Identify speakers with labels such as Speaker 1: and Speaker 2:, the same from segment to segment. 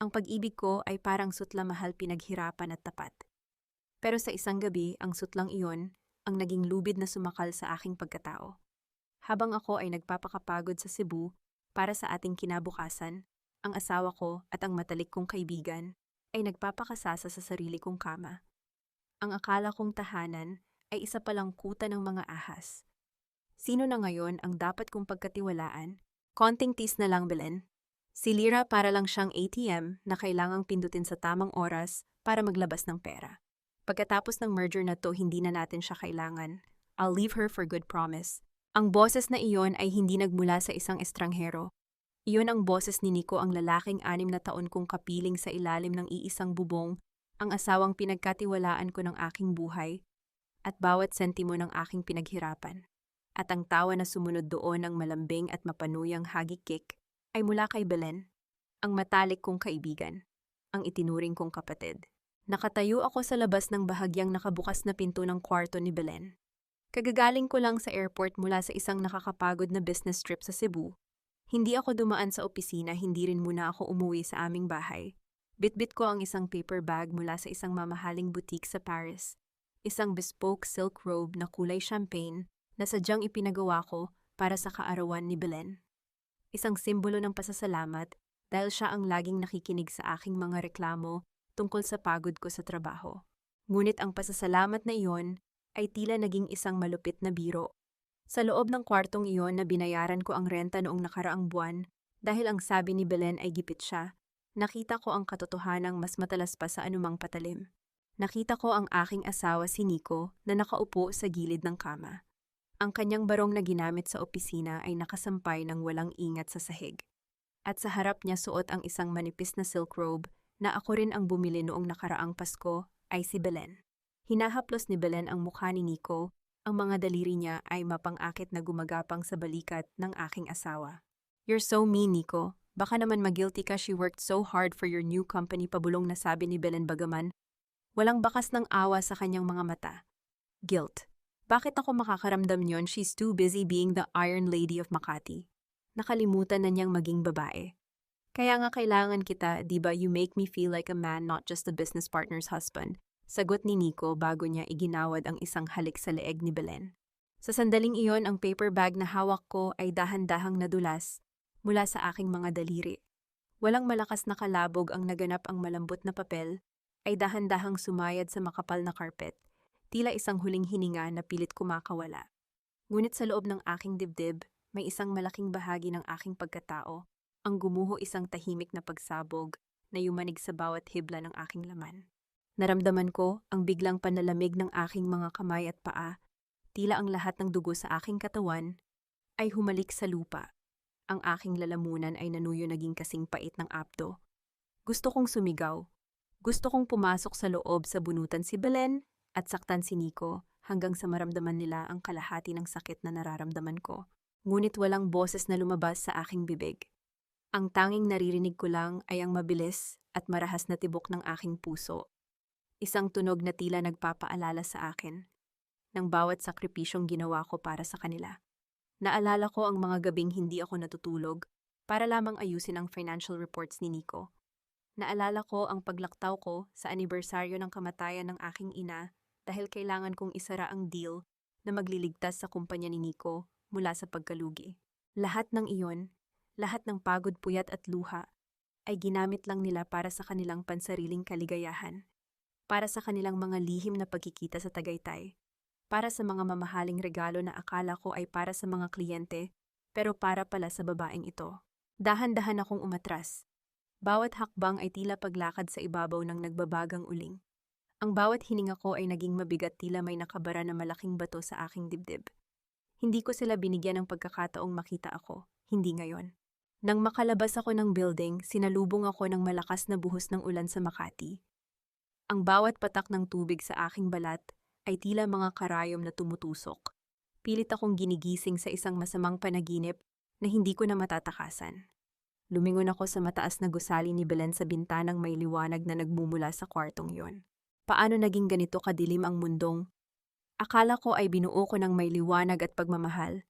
Speaker 1: Ang pag-ibig ko ay parang sutla mahal pinaghirapan at tapat. Pero sa isang gabi, ang sutlang iyon ang naging lubid na sumakal sa aking pagkatao. Habang ako ay nagpapakapagod sa Cebu para sa ating kinabukasan, ang asawa ko at ang matalik kong kaibigan ay nagpapakasasa sa sarili kong kama. Ang akala kong tahanan ay isa palang kuta ng mga ahas. Sino na ngayon ang dapat kong pagkatiwalaan? Konting tis na lang, Belen. Si Lyra para lang siyang ATM na kailangang pindutin sa tamang oras para maglabas ng pera. Pagkatapos ng merger na to, hindi na natin siya kailangan. I'll leave her for good promise. Ang boses na iyon ay hindi nagmula sa isang estranghero. Iyon ang boses ni Nico, ang lalaking 6 na taon kong kapiling sa ilalim ng iisang bubong, ang asawang pinagkatiwalaan ko ng aking buhay, at bawat sentimo ng aking pinaghirapan. At ang tawa na sumunod doon ng malambing at mapanuyang hagikik ay mula kay Belen, ang matalik kong kaibigan, ang itinuring kong kapatid. Nakatayo ako sa labas ng bahagyang nakabukas na pinto ng kwarto ni Belen. Kagagaling ko lang sa airport mula sa isang nakakapagod na business trip sa Cebu. Hindi ako dumaan sa opisina, hindi rin muna ako umuwi sa aming bahay. Bitbit ko ang isang paper bag mula sa isang mamahaling boutique sa Paris. Isang bespoke silk robe na kulay champagne na sadyang ipinagawa ko para sa kaarawan ni Belen. Isang simbolo ng pasasalamat dahil siya ang laging nakikinig sa aking mga reklamo tungkol sa pagod ko sa trabaho. Ngunit ang pasasalamat na iyon ay tila naging isang malupit na biro. Sa loob ng kwartong iyon na binayaran ko ang renta noong nakaraang buwan dahil ang sabi ni Belen ay gipit siya, nakita ko ang katotohanang mas matalas pa sa anumang patalim. Nakita ko ang aking asawa si Nico na nakaupo sa gilid ng kama. Ang kanyang barong na ginamit sa opisina ay nakasampay ng walang ingat sa sahig. At sa harap niya suot ang isang manipis na silk robe na ako rin ang bumili noong nakaraang Pasko ay si Belen. Hinahaplos ni Belen ang mukha ni Nico, ang mga daliri niya ay mapang-akit na gumagapang sa balikat ng aking asawa. You're so mean, Nico. Baka naman mag-guilty ka, she worked so hard for your new company, pabulong na sabi ni Belen bagaman. Walang bakas ng awa sa kanyang mga mata. Guilt. Bakit ako makakaramdam niyon? She's too busy being the Iron Lady of Makati. Nakalimutan na niyang maging babae. Kaya nga kailangan kita, di ba? You make me feel like a man, not just a business partner's husband. Sagot ni Nico bago niya iginawad ang isang halik sa leeg ni Belen. Sa sandaling iyon, ang paper bag na hawak ko ay dahan-dahang nadulas mula sa aking mga daliri. Walang malakas na kalabog ang naganap, ang malambot na papel ay dahan-dahang sumayad sa makapal na carpet. Tila isang huling hininga na pilit kumakawala. Ngunit sa loob ng aking dibdib, may isang malaking bahagi ng aking pagkatao, ang gumuho, isang tahimik na pagsabog na yumanig sa bawat hibla ng aking laman. Naramdaman ko ang biglang panalamig ng aking mga kamay at paa, tila ang lahat ng dugo sa aking katawan ay humalik sa lupa. Ang aking lalamunan ay nanuyo, naging kasing pait ng apdo. Gusto kong sumigaw. Gusto kong pumasok sa loob sa bunutan si Belen at saktan si Nico hanggang sa maramdaman nila ang kalahati ng sakit na nararamdaman ko. Ngunit walang boses na lumabas sa aking bibig. Ang tanging naririnig ko lang ay ang mabilis at marahas na tibok ng aking puso. Isang tunog na tila nagpapaalala sa akin ng bawat sakripisyong ginawa ko para sa kanila. Naalala ko ang mga gabing hindi ako natutulog para lamang ayusin ang financial reports ni Nico. Naalala ko ang paglaktaw ko sa anibersaryo ng kamatayan ng aking ina dahil kailangan kong isara ang deal na magliligtas sa kumpanya ni Nico mula sa pagkalugi. Lahat ng iyon, lahat ng pagod, puyat at luha, ay ginamit lang nila para sa kanilang pansariling kaligayahan, para sa kanilang mga lihim na pagkikita sa Tagaytay, para sa mga mamahaling regalo na akala ko ay para sa mga kliyente, pero para pala sa babaeng ito. Dahan-dahan akong umatras. Bawat hakbang ay tila paglakad sa ibabaw ng nagbabagang uling. Ang bawat hininga ko ay naging mabigat, tila may nakabara na malaking bato sa aking dibdib. Hindi ko sila binigyan ng pagkakataong makita ako, hindi ngayon. Nang makalabas ako ng building, sinalubong ako ng malakas na buhos ng ulan sa Makati. Ang bawat patak ng tubig sa aking balat ay tila mga karayom na tumutusok. Pilit akong ginigising sa isang masamang panaginip na hindi ko na matatakasan. Lumingon ako sa mataas na gusali ni Belen sa bintanang may liwanag na nagmumula sa kwartong yon. Paano naging ganito kadilim ang mundong? Akala ko ay binuo ko ng may liwanag at pagmamahal.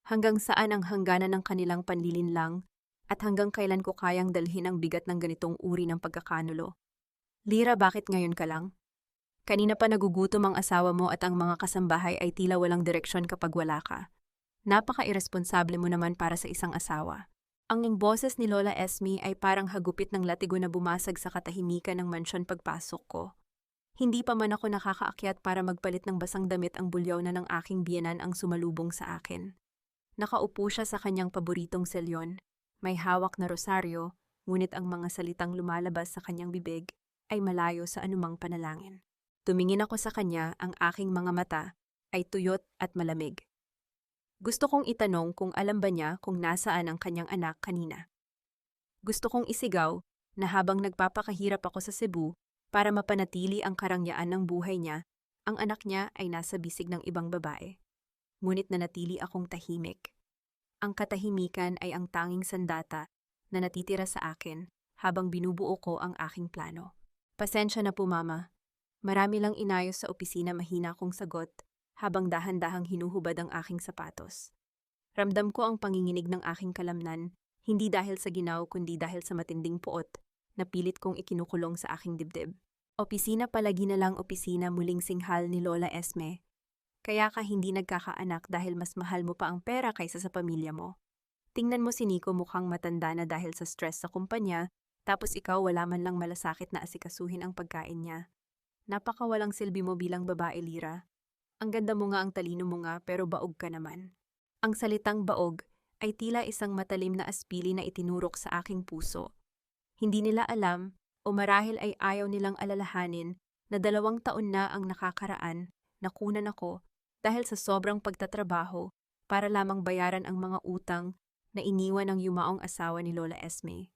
Speaker 1: Hanggang saan ang hangganan ng kanilang panlilinlang At hanggang kailan ko kayang dalhin ang bigat ng ganitong uri ng pagkakanulo? Lira, bakit ngayon ka lang? Kanina pa nagugutom ang asawa mo at ang mga kasambahay ay tila walang direksyon kapag wala ka. Napaka-irresponsable mo naman para sa isang asawa. Ang boses ni Lola Esme ay parang hagupit ng latigo na bumasag sa katahimikan ng mansyon pagpasok ko. Hindi pa man ako nakakaakyat para magpalit ng basang damit ang bulyaw na ng aking biyenan ang sumalubong sa akin. Nakaupo siya sa kanyang paboritong selyon. May hawak na rosaryo, ngunit ang mga salitang lumalabas sa kanyang bibig ay malayo sa anumang panalangin. Tumingin ako sa kanya, ang aking mga mata ay tuyot at malamig. Gusto kong itanong kung alam ba niya kung nasaan ang kanyang anak kanina. Gusto kong isigaw na habang nagpapakahirap ako sa Cebu para mapanatili ang karangyaan ng buhay niya, ang anak niya ay nasa bisig ng ibang babae. Ngunit nanatili akong tahimik. Ang katahimikan ay ang tanging sandata na natitira sa akin habang binubuo ko ang aking plano. Pasensya na po, Mama. Marami lang inayos sa opisina, mahina kong sagot habang dahan-dahang hinuhubad ang aking sapatos. Ramdam ko ang panginginig ng aking kalamnan, hindi dahil sa ginaw kundi dahil sa matinding puot na pilit kong ikinukulong sa aking dibdib. Opisina, palagi na lang opisina, muling singhal ni Lola Esme. Kaya ka hindi nagkakaanak dahil mas mahal mo pa ang pera kaysa sa pamilya mo. Tingnan mo si Nico, mukhang matanda na dahil sa stress sa kumpanya, tapos ikaw wala man lang malasakit na asikasuhin ang pagkain niya. Napakawalang silbi mo bilang babae, Lira. Ang ganda mo nga, ang talino mo nga, pero baog ka naman. Ang salitang baog ay tila isang matalim na aspili na itinurok sa aking puso. Hindi nila alam o marahil ay ayaw nilang alalahanin na 2 taon na ang nakakaraan, nakunan ako dahil sa sobrang pagtatrabaho para lamang bayaran ang mga utang na iniwan ng yumaong asawa ni Lola Esme.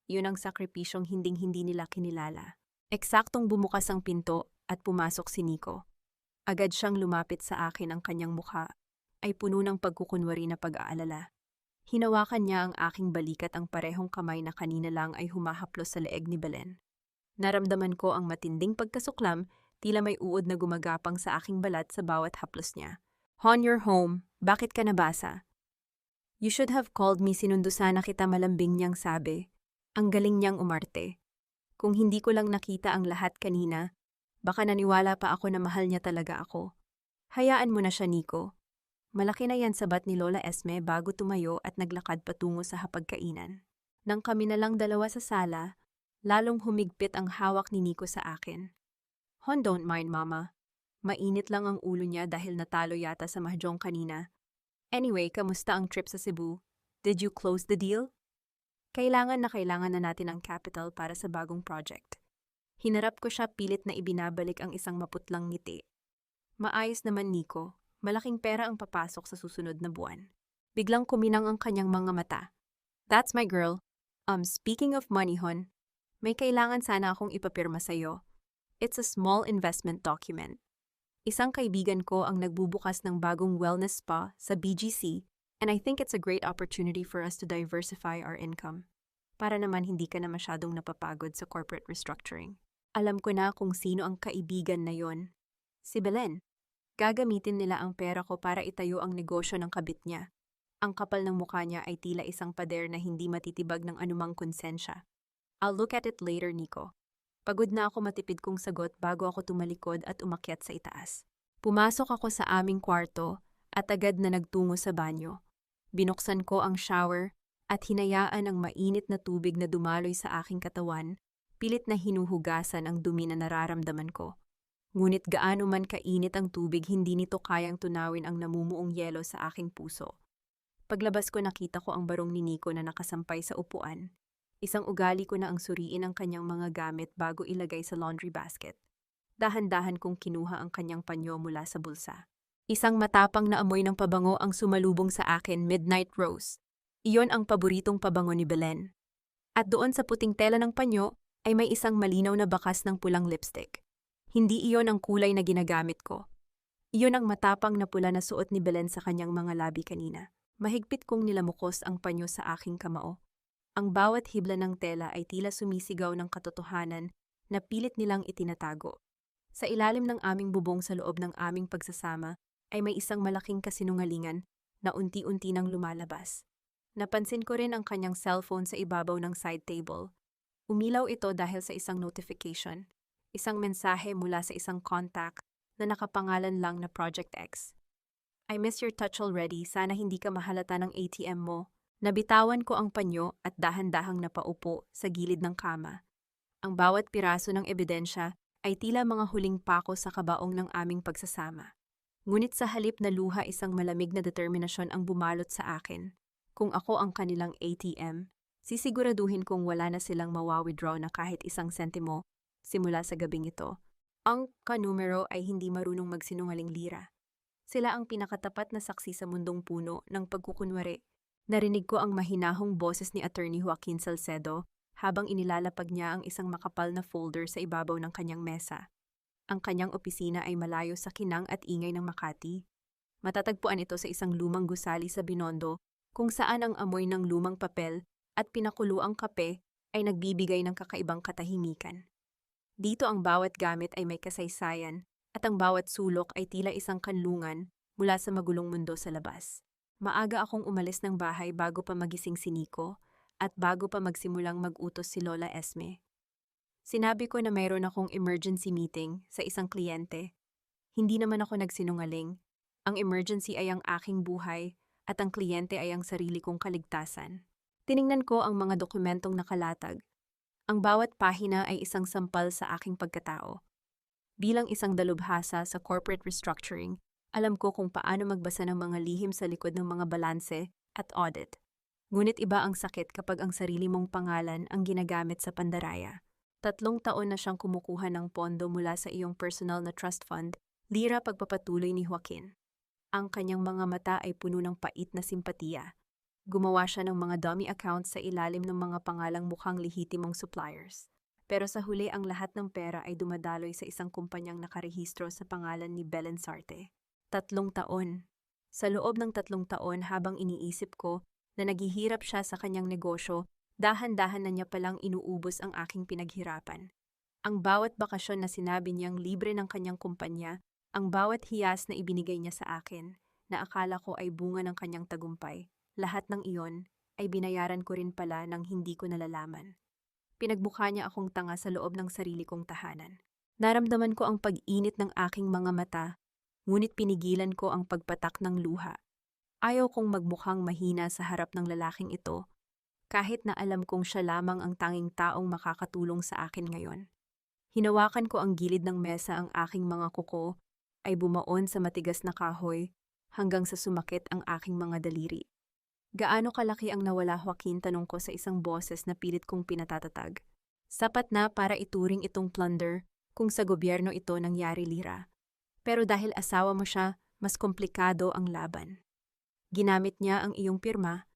Speaker 1: Yun ang sakripisyong hinding-hindi nila kinilala. Eksaktong bumukas ang pinto at pumasok si Nico. Agad siyang lumapit sa akin, ang kanyang mukha ay puno ng pagkukunwari na pag-aalala. Hinawakan niya ang aking balikat, ang parehong kamay na kanina lang ay humahaplos sa leeg ni Belen. Naramdaman ko ang matinding pagkasuklam, tila may uod na gumagapang sa aking balat sa bawat haplos niya. "On your home, bakit ka nabasa?" "You should have called me, sinundo sana kita," malambing niyang sabi. Ang galing niyang umarte. Kung hindi ko lang nakita ang lahat kanina, baka naniwala pa ako na mahal niya talaga ako. "Hayaan mo na siya, Nico. Malaki na yan," sabat ni Lola Esme bago tumayo at naglakad patungo sa hapagkainan. Nang kami na lang dalawa sa sala, lalong humigpit ang hawak ni Nico sa akin. "Hon, don't mind, Mama. Mainit lang ang ulo niya dahil natalo yata sa mahjong kanina. Anyway, kamusta ang trip sa Cebu? Did you close the deal?" Kailangan na natin ang capital para sa bagong project. Hinarap ko siya, pilit na ibinabalik ang isang maputlang ngiti. "Maayos naman, Nico. Malaking pera ang papasok sa susunod na buwan." Biglang kuminang ang kanyang mga mata. "That's my girl. Speaking of money, Hon, may kailangan sana akong ipapirma sa'yo. It's a small investment document. Isang kaibigan ko ang nagbubukas ng bagong wellness spa sa BGC, and I think it's a great opportunity for us to diversify our income. Para naman hindi ka na masyadong napapagod sa corporate restructuring." Alam ko na kung sino ang kaibigan na yon. Si Belen. Gagamitin nila ang pera ko para itayo ang negosyo ng kabit niya. Ang kapal ng mukha niya ay tila isang pader na hindi matitibag ng anumang konsensya. "I'll look at it later, Nico." Pagod na ako, matipid kong sagot bago ako tumalikod at umakyat sa itaas. Pumasok ako sa aming kwarto at agad na nagtungo sa banyo. Binuksan ko ang shower at hinayaan ang mainit na tubig na dumaloy sa aking katawan, pilit na hinuhugasan ang dumi na nararamdaman ko. Ngunit gaano man kainit ang tubig, hindi nito kayang tunawin ang namumuong yelo sa aking puso. Paglabas ko, nakita ko ang barong ni Nico na nakasampay sa upuan. Isang ugali ko na ang suriin ang kanyang mga gamit bago ilagay sa laundry basket. Dahan-dahan kong kinuha ang kanyang panyo mula sa bulsa. Isang matapang na amoy ng pabango ang sumalubong sa akin, Midnight Rose. Iyon ang paboritong pabango ni Belen. At doon sa puting tela ng panyo ay may isang malinaw na bakas ng pulang lipstick. Hindi iyon ang kulay na ginagamit ko. Iyon ang matapang na pula na suot ni Belen sa kanyang mga labi kanina. Mahigpit kong nilamukos ang panyo sa aking kamao. Ang bawat hibla ng tela ay tila sumisigaw ng katotohanan na pilit nilang itinatago. Sa ilalim ng aming bubong sa loob ng aming pagsasama ay may isang malaking kasinungalingan na unti-unti nang lumalabas. Napansin ko rin ang kanyang cellphone sa ibabaw ng side table. Umilaw ito dahil sa isang notification, isang mensahe mula sa isang contact na nakapangalan lang na Project X. I miss your touch already, sana hindi ka mahalata ng ATM mo. Nabitawan ko ang panyo at dahan-dahang napaupo sa gilid ng kama. Ang bawat piraso ng ebidensya ay tila mga huling pako sa kabaong ng aming pagsasama. Ngunit sa halip na luha, isang malamig na determinasyon ang bumalot sa akin. Kung ako ang kanilang ATM, sisiguraduhin kong wala na silang mawa-withdraw na kahit isang sentimo simula sa gabing ito. Ang kanumero ay hindi marunong magsinungaling lira. Sila ang pinakatapat na saksi sa mundong puno ng pagkukunwari. Narinig ko ang mahinahong boses ni Attorney Joaquin Salcedo habang inilalapag niya ang isang makapal na folder sa ibabaw ng kanyang mesa. Ang kanyang opisina ay malayo sa kinang at ingay ng Makati. Matatagpuan ito sa isang lumang gusali sa Binondo kung saan ang amoy ng lumang papel at pinakuluang kape ay nagbibigay ng kakaibang katahimikan. Dito ang bawat gamit ay may kasaysayan at ang bawat sulok ay tila isang kanlungan mula sa magulong mundo sa labas. Maaga akong umalis ng bahay bago pa magising si Nico at bago pa magsimulang mag-utos si Lola Esme. Sinabi ko na mayroon akong emergency meeting sa isang kliyente. Hindi naman ako nagsinungaling. Ang emergency ay ang aking buhay at ang kliyente ay ang sarili kong kaligtasan. Tiningnan ko ang mga dokumentong nakalatag. Ang bawat pahina ay isang sampal sa aking pagkatao. Bilang isang dalubhasa sa corporate restructuring, alam ko kung paano magbasa ng mga lihim sa likod ng mga balanse at audit. Ngunit iba ang sakit kapag ang sarili mong pangalan ang ginagamit sa pandaraya. 3 taon na siyang kumukuha ng pondo mula sa iyong personal na trust fund, lira pagpapatuloy ni Joaquin. Ang kanyang mga mata ay puno ng pait na simpatiya. Gumawa siya ng mga dummy accounts sa ilalim ng mga pangalang mukhang lehitimong suppliers. Pero sa huli, ang lahat ng pera ay dumadaloy sa isang kumpanyang nakarehistro sa pangalan ni Belen Sarte. 3 taon. Sa loob ng 3 taon, habang iniisip ko na naghihirap siya sa kanyang negosyo, dahan-dahan na niya palang inuubos ang aking pinaghirapan. Ang bawat bakasyon na sinabi niyang libre ng kanyang kumpanya, ang bawat hiyas na ibinigay niya sa akin, na akala ko ay bunga ng kanyang tagumpay, lahat ng iyon ay binayaran ko rin pala nang hindi ko nalalaman. Pinagmukha niya akong tanga sa loob ng sarili kong tahanan. Naramdaman ko ang pag-init ng aking mga mata, ngunit pinigilan ko ang pagpatak ng luha. Ayaw kong magmukhang mahina sa harap ng lalaking ito, kahit na alam kong siya lamang ang tanging taong makakatulong sa akin ngayon. Hinawakan ko ang gilid ng mesa, ang aking mga kuko ay bumaon sa matigas na kahoy hanggang sa sumakit ang aking mga daliri. Gaano kalaki ang nawala, Joaquin? Tanong ko sa isang boses na pilit kong pinatatatag. Sapat na para ituring itong plunder kung sa gobyerno ito nangyari, lira. Pero dahil asawa mo siya, mas komplikado ang laban. Ginamit niya ang iyong pirma,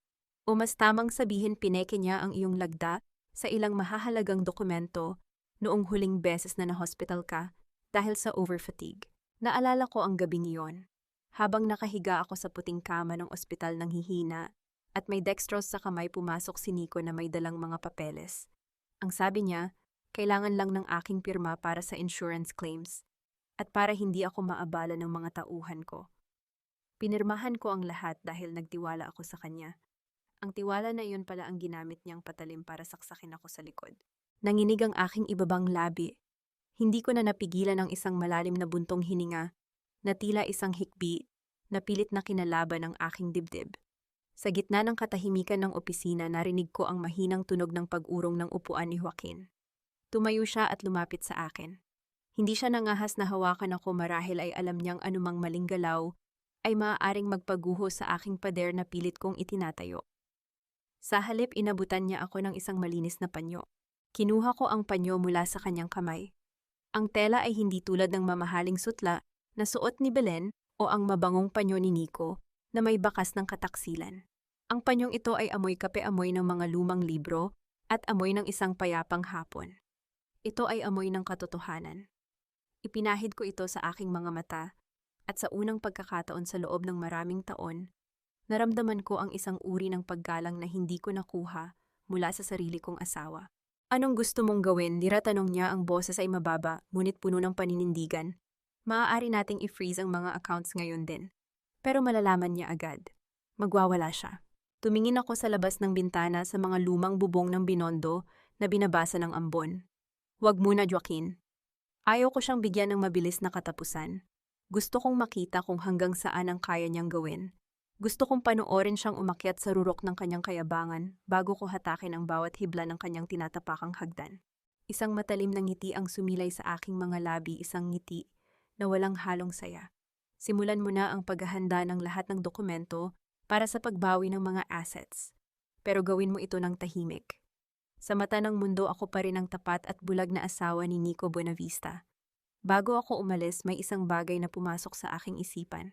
Speaker 1: o mas tamang sabihin pineke niya ang iyong lagda sa ilang mahahalagang dokumento noong huling beses na na-hospital ka dahil sa overfatigue. Naalala ko ang gabing iyon, habang nakahiga ako sa puting kama ng ospital ng hihina at may dextrose sa kamay, pumasok si Nico na may dalang mga papeles. Ang sabi niya, kailangan lang ng aking pirma para sa insurance claims at para hindi ako maabala ng mga tauhan ko. Pinirmahan ko ang lahat dahil nagtiwala ako sa kanya. Ang tiwala na iyon pala ang ginamit niyang patalim para saksakin ako sa likod. Nanginig ang aking ibabang labi. Hindi ko na napigilan ang isang malalim na buntong hininga na tila isang hikbi na pilit na kinalaban ng aking dibdib. Sa gitna ng katahimikan ng opisina, narinig ko ang mahinang tunog ng pag-urong ng upuan ni Joaquin. Tumayo siya at lumapit sa akin. Hindi siya nangahas na hawakan ako, marahil ay alam niyang anumang maling galaw ay maaaring magpaguho sa aking pader na pilit kong itinatayo. Sa halip, inabutan niya ako ng isang malinis na panyo. Kinuha ko ang panyo mula sa kanyang kamay. Ang tela ay hindi tulad ng mamahaling sutla na suot ni Belen o ang mabangong panyo ni Nico na may bakas ng kataksilan. Ang panyong ito ay amoy kape, amoy ng mga lumang libro at amoy ng isang payapang hapon. Ito ay amoy ng katotohanan. Ipinahid ko ito sa aking mga mata at sa unang pagkakataon sa loob ng maraming taon, naramdaman ko ang isang uri ng paggalang na hindi ko nakuha mula sa sarili kong asawa. Anong gusto mong gawin? Lira, tanong niya, ang boses ay mababa ngunit puno ng paninindigan. Maaari nating i-freeze ang mga accounts ngayon din. Pero malalaman niya agad. Magwawala siya. Tumingin ako sa labas ng bintana sa mga lumang bubong ng Binondo na binabasa ng ambon. Huwag muna, Joaquin. Ayaw ko siyang bigyan ng mabilis na katapusan. Gusto kong makita kung hanggang saan ang kaya niyang gawin. Gusto kong panoorin siyang umakyat sa rurok ng kanyang kayabangan bago ko hatakin ang bawat hibla ng kanyang tinatapakang hagdan. Isang matalim na ngiti ang sumilay sa aking mga labi, isang ngiti na walang halong saya. Simulan mo na ang paghahanda ng lahat ng dokumento para sa pagbawi ng mga assets. Pero gawin mo ito ng tahimik. Sa mata ng mundo, ako pa rin ang tapat at bulag na asawa ni Nico Buenavista. Bago ako umalis, may isang bagay na pumasok sa aking isipan.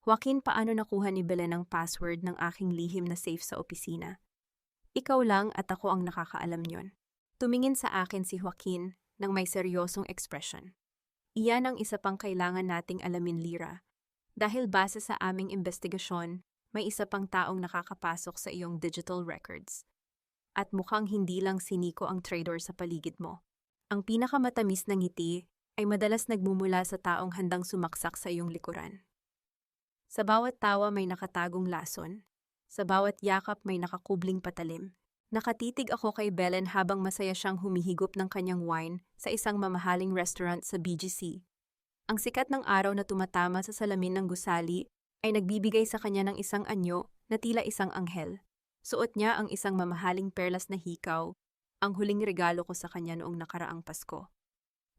Speaker 1: Joaquin, paano nakuha ni Belen ang password ng aking lihim na safe sa opisina? Ikaw lang at ako ang nakakaalam yon. Tumingin sa akin si Joaquin nang may seryosong ekspresyon. Iyan ang isa pang kailangan nating alamin, Lyra. Dahil base sa aming investigasyon, may isa pang taong nakakapasok sa iyong digital records. At mukhang hindi lang si Nico ang traitor sa paligid mo. Ang pinakamatamis na ngiti ay madalas nagmumula sa taong handang sumaksak sa iyong likuran. Sa bawat tawa may nakatagong lason. Sa bawat yakap may nakakubling patalim. Nakatitig ako kay Belen habang masaya siyang humihigop ng kanyang wine sa isang mamahaling restaurant sa BGC. Ang sikat ng araw na tumatama sa salamin ng gusali ay nagbibigay sa kanya ng isang anyo na tila isang anghel. Suot niya ang isang mamahaling perlas na hikaw, ang huling regalo ko sa kanya noong nakaraang Pasko.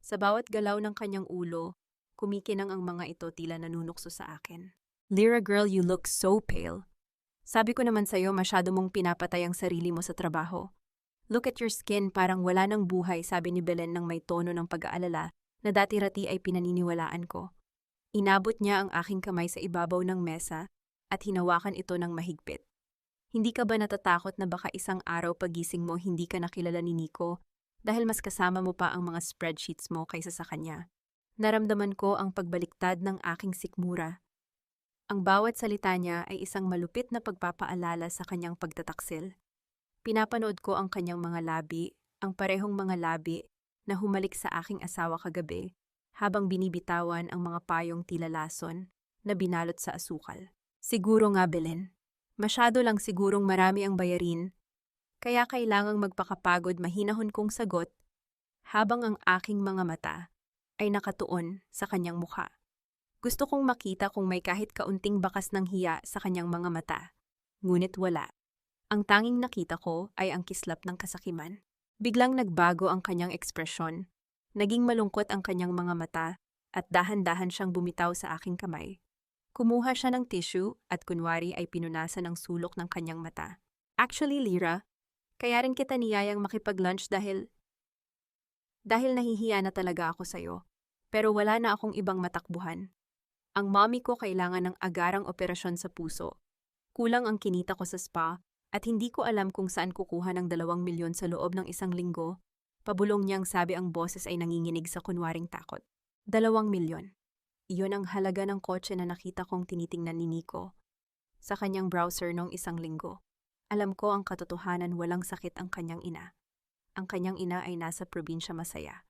Speaker 1: Sa bawat galaw ng kanyang ulo, kumikinang ang mga ito tila nanunukso sa akin. Lyra girl, you look so pale. Sabi ko naman sa'yo, masyado mong pinapatay ang sarili mo sa trabaho. Look at your skin, parang wala ng buhay, sabi ni Belen ng may tono ng pag-aalala na dati-rati ay pinaniniwalaan ko. Inabot niya ang aking kamay sa ibabaw ng mesa at hinawakan ito ng mahigpit. Hindi ka ba natatakot na baka isang araw pagising mo hindi ka nakilala ni Nico dahil mas kasama mo pa ang mga spreadsheets mo kaysa sa kanya? Naramdaman ko ang pagbaliktad ng aking sikmura. Ang bawat salita niya ay isang malupit na pagpapaalala sa kanyang pagtataksil. Pinapanood ko ang kanyang mga labi, ang parehong mga labi na humalik sa aking asawa kagabi habang binibitawan ang mga payong tila lason na binalot sa asukal. Siguro nga, Belen. Masyado lang sigurong marami ang bayarin, kaya kailangang magpakapagod mahinahon kong sagot habang ang aking mga mata ay nakatuon sa kanyang mukha. Gusto kong makita kung may kahit kaunting bakas ng hiya sa kanyang mga mata, ngunit wala. Ang tanging nakita ko ay ang kislap ng kasakiman. Biglang nagbago ang kanyang ekspresyon, naging malungkot ang kanyang mga mata at dahan-dahan siyang bumitaw sa aking kamay. Kumuha siya ng tissue at kunwari ay pinunasan ng sulok ng kanyang mata. Actually, Lyra, kaya rin kita niyayang makipag-lunch dahil nahihiya na talaga ako sa'yo. Pero wala na akong ibang matakbuhan. Ang mommy ko kailangan ng agarang operasyon sa puso. Kulang ang kinita ko sa spa at hindi ko alam kung saan kukuha ng 2 milyon sa loob ng 1 linggo. Pabulong niyang sabi, ang boses ay nanginginig sa kunwaring takot. 2 milyon. Iyon ang halaga ng kotse na nakita kong tinitingnan ni Nico sa kanyang browser noong 1 linggo. Alam ko ang katotohanan, walang sakit ang kanyang ina. Ang kanyang ina ay nasa probinsya masaya.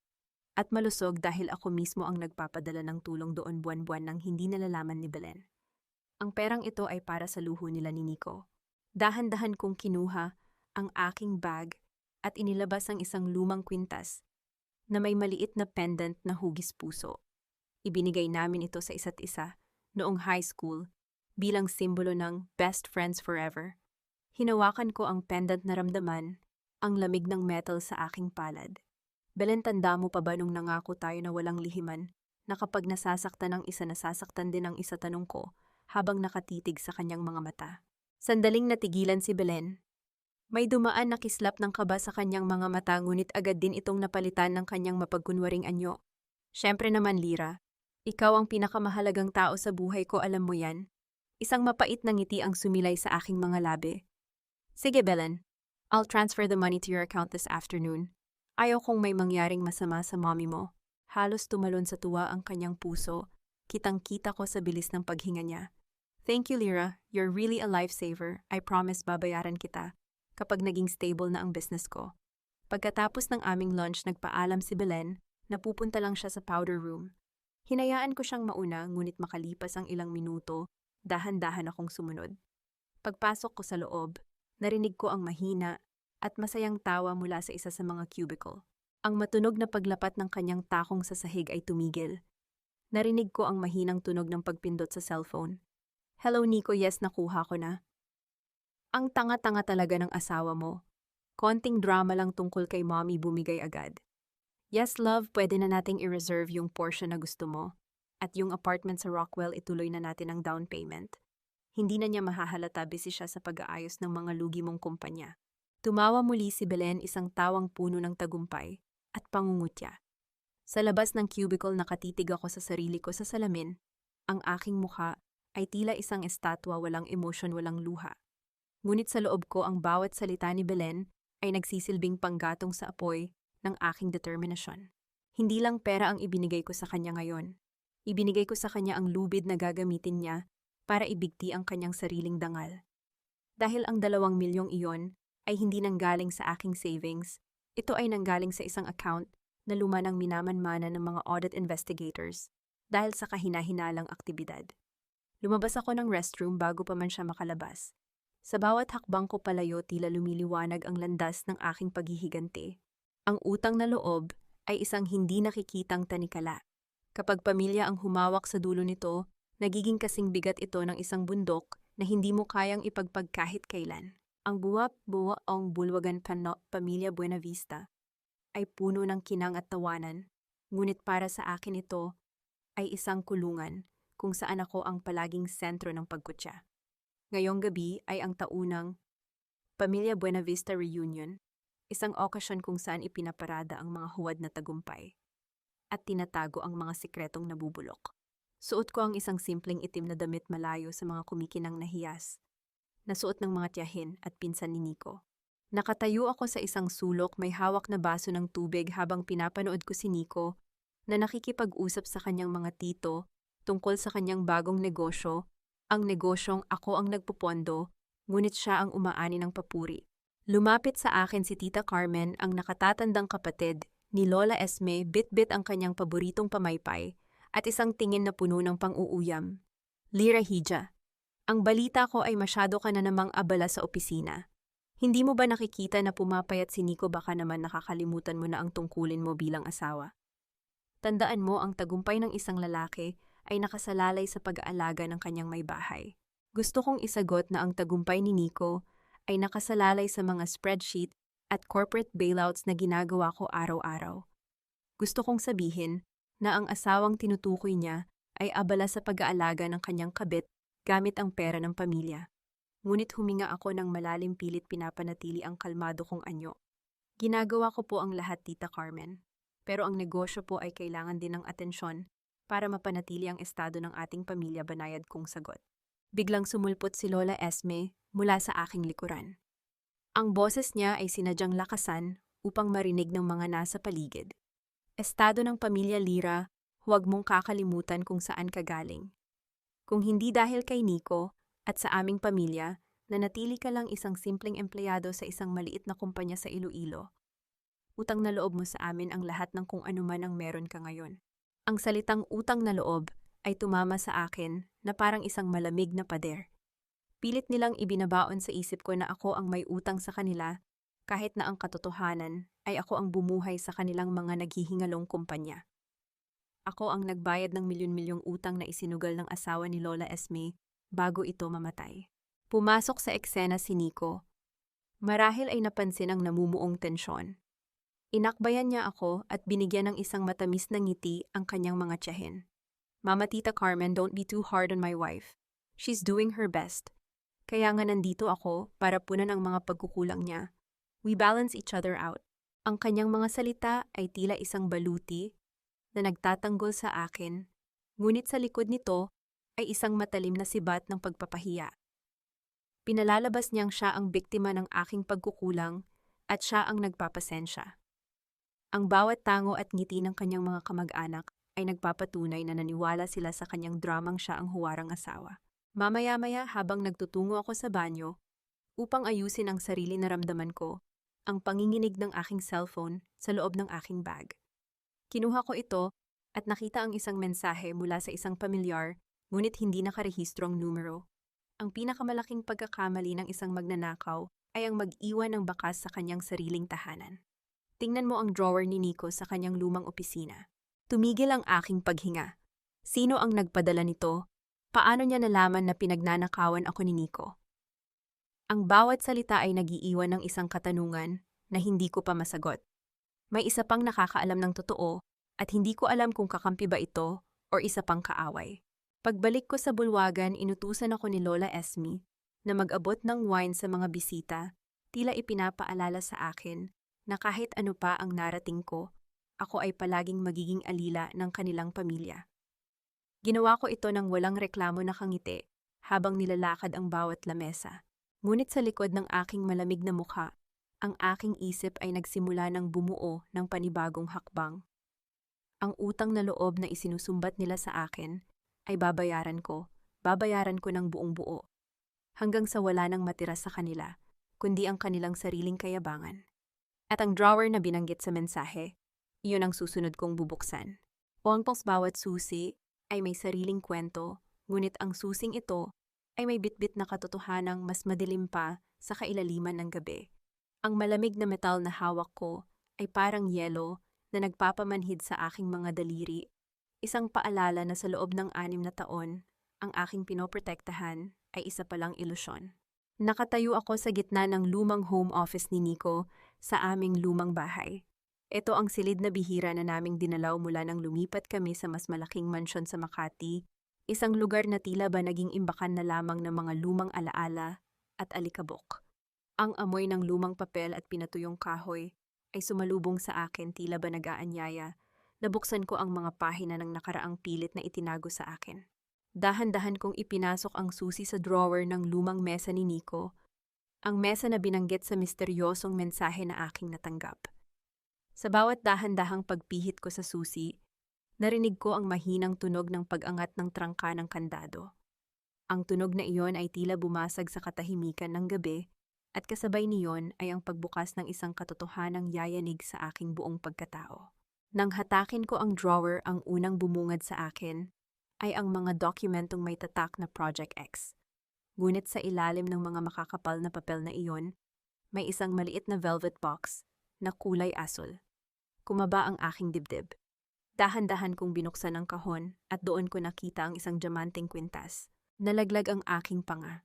Speaker 1: At malusog dahil ako mismo ang nagpapadala ng tulong doon buwan-buwan nang hindi nalalaman ni Belen. Ang perang ito ay para sa luho nila ni Nico. Dahan-dahan kong kinuha ang aking bag at inilabas ang isang lumang kwintas na may maliit na pendant na hugis puso. Ibinigay namin ito sa isa't isa noong high school bilang simbolo ng best friends forever. Hinawakan ko ang pendant na ramdaman ang lamig ng metal sa aking palad. Belen, tanda mo pa ba nung nangako tayo na walang lihiman, na kapag nasasaktan ng isa nasasaktan din ang isa, tanong ko habang nakatitig sa kanyang mga mata. Sandaling natigilan si Belen. May dumaan na kislap ng kaba sa kanyang mga mata, ngunit agad din itong napalitan ng kanyang mapagkunwaring anyo. Siyempre naman, Lyra. Ikaw ang pinakamahalagang tao sa buhay ko, alam mo yan. Isang mapait na ngiti ang sumilay sa aking mga labi. Sige, Belen. I'll transfer the money to your account this afternoon. Ayaw kong may mangyaring masama sa mommy mo. Halos tumalon sa tuwa ang kanyang puso. Kitang-kita ko sa bilis ng paghinga niya. Thank you, Lyra. You're really a lifesaver. I promise babayaran kita kapag naging stable na ang business ko. Pagkatapos ng aming lunch, nagpaalam si Belen na pupunta lang siya sa powder room. Hinayaan ko siyang mauna, ngunit makalipas ang ilang minuto, dahan-dahan akong sumunod. Pagpasok ko sa loob, Narinig ko ang mahina at masayang tawa mula sa isa sa mga cubicle. Ang matunog na paglapat ng kanyang takong sa sahig ay tumigil. Narinig ko ang mahinang tunog ng pagpindot sa cellphone. Hello Nico, yes nakuha ko na. Ang tanga-tanga talaga ng asawa mo. Konting drama lang tungkol kay mommy bumigay agad. Yes love, pwede na nating i-reserve yung portion na gusto mo. At yung apartment sa Rockwell ituloy na natin ang down payment. Hindi na niya mahahalata busy siya sa pag-aayos ng mga lugi mong kumpanya. Tumawa muli si Belen, isang tawang puno ng tagumpay at pangungutya. Sa labas ng cubicle nakatitig ako sa sarili ko sa salamin. Ang aking mukha ay tila isang estatwa, walang emosyon, walang luha. Ngunit sa loob ko ang bawat salita ni Belen ay nagsisilbing panggatong sa apoy ng aking determinasyon. Hindi lang pera ang ibinigay ko sa kanya ngayon. Ibinigay ko sa kanya ang lubid na gagamitin niya para ibigti ang kanyang sariling dangal. Dahil ang 2 milyong iyon ay hindi nanggaling sa aking savings, ito ay nanggaling sa isang account na luma ng minamanmana ng mga audit investigators dahil sa kahina-hinalang aktibidad. Lumabas ako ng restroom bago pa man siya makalabas. Sa bawat hakbang ko palayo tila lumiliwanag ang landas ng aking paghihiganti. Ang utang na loob ay isang hindi nakikitang tanikala. Kapag pamilya ang humawak sa dulo nito, nagiging kasing bigat ito ng isang bundok na hindi mo kayang ipagpag kahit kailan. Ang buwa ang bulwagan pamilya Buenavista ay puno ng kinang at tawanan, ngunit para sa akin ito ay isang kulungan kung saan ako ang palaging sentro ng pagkutya. Ngayong gabi ay ang taunang Pamilya Buenavista Reunion, isang okasyon kung saan ipinaparada ang mga huwad na tagumpay at tinatago ang mga sikretong nabubulok. Suot ko ang isang simpleng itim na damit malayo sa mga kumikinang na hiyas, nasuot ng mga tiyahin at pinsan ni Nico. Nakatayo ako sa isang sulok, may hawak na baso ng tubig habang pinapanood ko si Nico na nakikipag-usap sa kanyang mga tito tungkol sa kanyang bagong negosyo, ang negosyong ako ang nagpupondo, ngunit siya ang umaani ng papuri. Lumapit sa akin si Tita Carmen, ang nakatatandang kapatid ni Lola Esme, bit-bit ang kanyang paboritong pamaypay at isang tingin na puno ng pang-uuyam. Lira Hija, ang balita ko ay masyado ka na namang abala sa opisina. Hindi mo ba nakikita na pumapayat si Nico, baka naman nakakalimutan mo na ang tungkulin mo bilang asawa? Tandaan mo, ang tagumpay ng isang lalaki ay nakasalalay sa pag-aalaga ng kanyang may bahay. Gusto kong isagot na ang tagumpay ni Nico ay nakasalalay sa mga spreadsheet at corporate bailouts na ginagawa ko araw-araw. Gusto kong sabihin na ang asawang tinutukoy niya ay abala sa pag-aalaga ng kanyang kabit gamit ang pera ng pamilya. Ngunit huminga ako ng malalim, pilit pinapanatili ang kalmado kong anyo. Ginagawa ko po ang lahat, Tita Carmen. Pero ang negosyo po ay kailangan din ng atensyon para mapanatili ang estado ng ating pamilya, banayad kong sagot. Biglang sumulpot si Lola Esme mula sa aking likuran. Ang boses niya ay sinadyang lakasan upang marinig ng mga nasa paligid. Estado ng pamilya Lira, huwag mong kakalimutan kung saan ka galing. Kung hindi dahil kay Nico at sa aming pamilya, nanatili ka lang isang simpleng empleyado sa isang maliit na kumpanya sa Iloilo. Utang na loob mo sa amin ang lahat ng kung ano man ang meron ka ngayon. Ang salitang utang na loob ay tumama sa akin na parang isang malamig na pader. Pilit nilang ibinabaon sa isip ko na ako ang may utang sa kanila, kahit na ang katotohanan ay ako ang bumuhay sa kanilang mga naghihingalong kumpanya. Ako ang nagbayad ng milyon-milyong utang na isinugal ng asawa ni Lola Esme bago ito mamatay. Pumasok sa eksena si Nico. Marahil ay napansin ang namumuong tensyon. Inakbayan niya ako at binigyan ng isang matamis na ngiti ang kanyang mga tiyahin. Mama, Tita Carmen, don't be too hard on my wife. She's doing her best. Kaya nga nandito ako para punan ang mga pagkukulang niya. We balance each other out. Ang kanyang mga salita ay tila isang baluti na nagtatanggol sa akin, ngunit sa likod nito ay isang matalim na sibat ng pagpapahiya. Pinalalabas niyang siya ang biktima ng aking pagkukulang at siya ang nagpapasensya. Ang bawat tango at ngiti ng kanyang mga kamag-anak ay nagpapatunay na naniwala sila sa kanyang dramang siya ang huwarang asawa. Mamaya-maya habang nagtutungo ako sa banyo, upang ayusin ang sarili na ramdaman ko, ang panginginig ng aking cellphone sa loob ng aking bag. Kinuha ko ito at nakita ang isang mensahe mula sa isang pamilyar, ngunit hindi nakarehistrong numero. Ang pinakamalaking pagkakamali ng isang magnanakaw ay ang mag-iwan ng bakas sa kanyang sariling tahanan. Tingnan mo ang drawer ni Nico sa kanyang lumang opisina. Tumigil ang aking paghinga. Sino ang nagpadala nito? Paano niya nalaman na pinagnanakawan ako ni Nico? Ang bawat salita ay nagiiwan ng isang katanungan na hindi ko pa masagot. May isa pang nakakaalam ng totoo at hindi ko alam kung kakampi ba ito o isa pang kaaway. Pagbalik ko sa bulwagan, inutusan ako ni Lola Esme na mag-abot ng wine sa mga bisita, tila ipinapaalala sa akin na kahit ano pa ang narating ko, ako ay palaging magiging alila ng kanilang pamilya. Ginawa ko ito ng walang reklamo na kangiti habang nilalakad ang bawat lamesa. Ngunit sa likod ng aking malamig na mukha, ang aking isip ay nagsimula ng bumuo ng panibagong hakbang. Ang utang na loob na isinusumbat nila sa akin ay babayaran ko ng buong buo. Hanggang sa wala nang matira sa kanila, kundi ang kanilang sariling kayabangan. At ang drawer na binanggit sa mensahe, iyon ang susunod kong bubuksan. Bawat susi ay may sariling kwento, ngunit ang susing ito ay may bitbit na katotohanang mas madilim pa sa kailaliman ng gabi. Ang malamig na metal na hawak ko ay parang yelo na nagpapamanhid sa aking mga daliri, isang paalala na sa loob ng 6 na taon, ang aking pinoprotektahan ay isa palang ilusyon. Nakatayo ako sa gitna ng lumang home office ni Nico sa aming lumang bahay. Ito ang silid na bihira na naming dinalaw mula nang lumipat kami sa mas malaking mansyon sa Makati, isang lugar na tila ba naging imbakan na lamang ng mga lumang alaala at alikabok. Ang amoy ng lumang papel at pinatuyong kahoy ay sumalubong sa akin tila ba nag-aanyaya. Nabuksan ko ang mga pahina ng nakaraang pilit na itinago sa akin. Dahan-dahan kong ipinasok ang susi sa drawer ng lumang mesa ni Nico, ang mesa na binanggit sa misteryosong mensahe na aking natanggap. Sa bawat dahan-dahang pagpihit ko sa susi, narinig ko ang mahinang tunog ng pag-angat ng trangka ng kandado. Ang tunog na iyon ay tila bumasag sa katahimikan ng gabi at kasabay niyon ay ang pagbukas ng isang katotohanang yayanig sa aking buong pagkatao. Nang hatakin ko ang drawer, ang unang bumungad sa akin ay ang mga dokumentong may tatak na Project X. Ngunit sa ilalim ng mga makakapal na papel na iyon, may isang maliit na velvet box na kulay asul. Kumaba ang aking dibdib. Dahan-dahan kong binuksan ang kahon at doon ko nakita ang isang diamanteng kwintas. Nalaglag ang aking panga.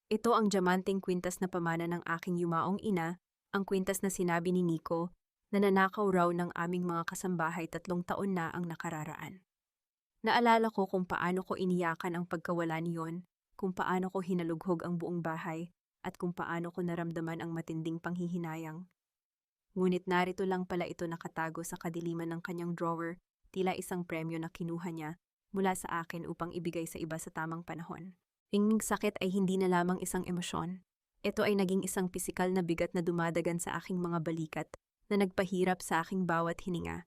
Speaker 1: Ito ang diamanteng kwintas na pamana ng aking yumaong ina, ang kwintas na sinabi ni Nico na nanakaw raw ng aming mga kasambahay 3 taon na ang nakararaan. Naalala ko kung paano ko iniyakan ang pagkawala niyon, kung paano ko hinalughog ang buong bahay, at kung paano ko naramdaman ang matinding panghihinayang. Ngunit narito lang pala ito nakatago sa kadiliman ng kanyang drawer, tila isang premyo na kinuha niya mula sa akin upang ibigay sa iba sa tamang panahon. Ang sakit ay hindi na lamang isang emosyon. Ito ay naging isang pisikal na bigat na dumadagan sa aking mga balikat na nagpahirap sa aking bawat hininga.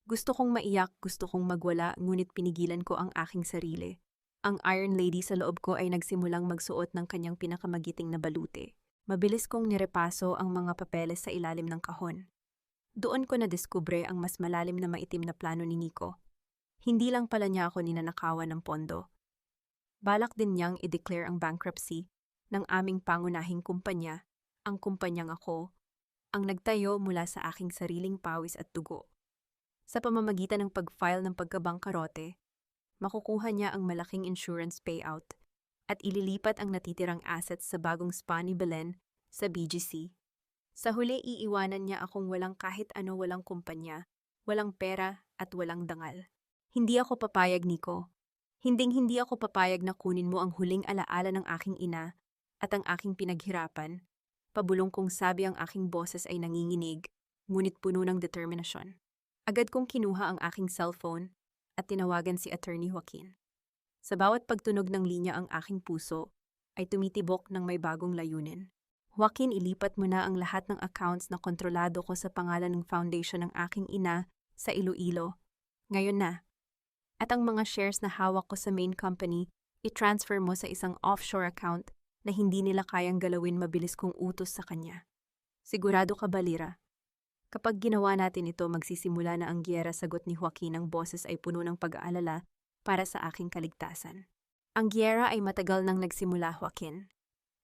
Speaker 1: Gusto kong maiyak, gusto kong magwala, ngunit pinigilan ko ang aking sarili. Ang Iron Lady sa loob ko ay nagsimulang magsuot ng kanyang pinakamagiting na balute. Mabilis kong nirepaso ang mga papeles sa ilalim ng kahon. Doon ko nadiskubre ang mas malalim na maitim na plano ni Nico. Hindi lang pala niya ako ninanakawan ng pondo. Balak din niyang i-declare ang bankruptcy ng aming pangunahing kumpanya, ang kumpanyang ako, ang nagtayo mula sa aking sariling pawis at dugo. Sa pamamagitan ng pag-file ng pagkabangkarote, makukuha niya ang malaking insurance payout at ililipat ang natitirang assets sa bagong spa ni Belen sa BGC. Sa huli, iiwanan niya akong walang kahit ano, walang kumpanya, walang pera at walang dangal. Hindi ako papayag, Nico. Hinding-hindi ako papayag na kunin mo ang huling alaala ng aking ina at ang aking pinaghirapan. Pabulong kong sabi ang aking boses ay nanginginig, ngunit puno ng determinasyon. Agad kong kinuha ang aking cellphone at tinawagan si Attorney Joaquin. Sa bawat pagtunog ng linya ang aking puso ay tumitibok ng may bagong layunin. Joaquin, ilipat mo na ang lahat ng accounts na kontrolado ko sa pangalan ng foundation ng aking ina sa Iloilo. Ngayon na. At ang mga shares na hawak ko sa main company, i-transfer mo sa isang offshore account na hindi nila kayang galawin mabilis kong utos sa kanya. Sigurado ka ba, Lira? Kapag ginawa natin ito, magsisimula na ang giyera, sagot ni Joaquin. Ang boses ay puno ng pag-aalala para sa aking kaligtasan. Ang giyera ay matagal nang nagsimula, Joaquin.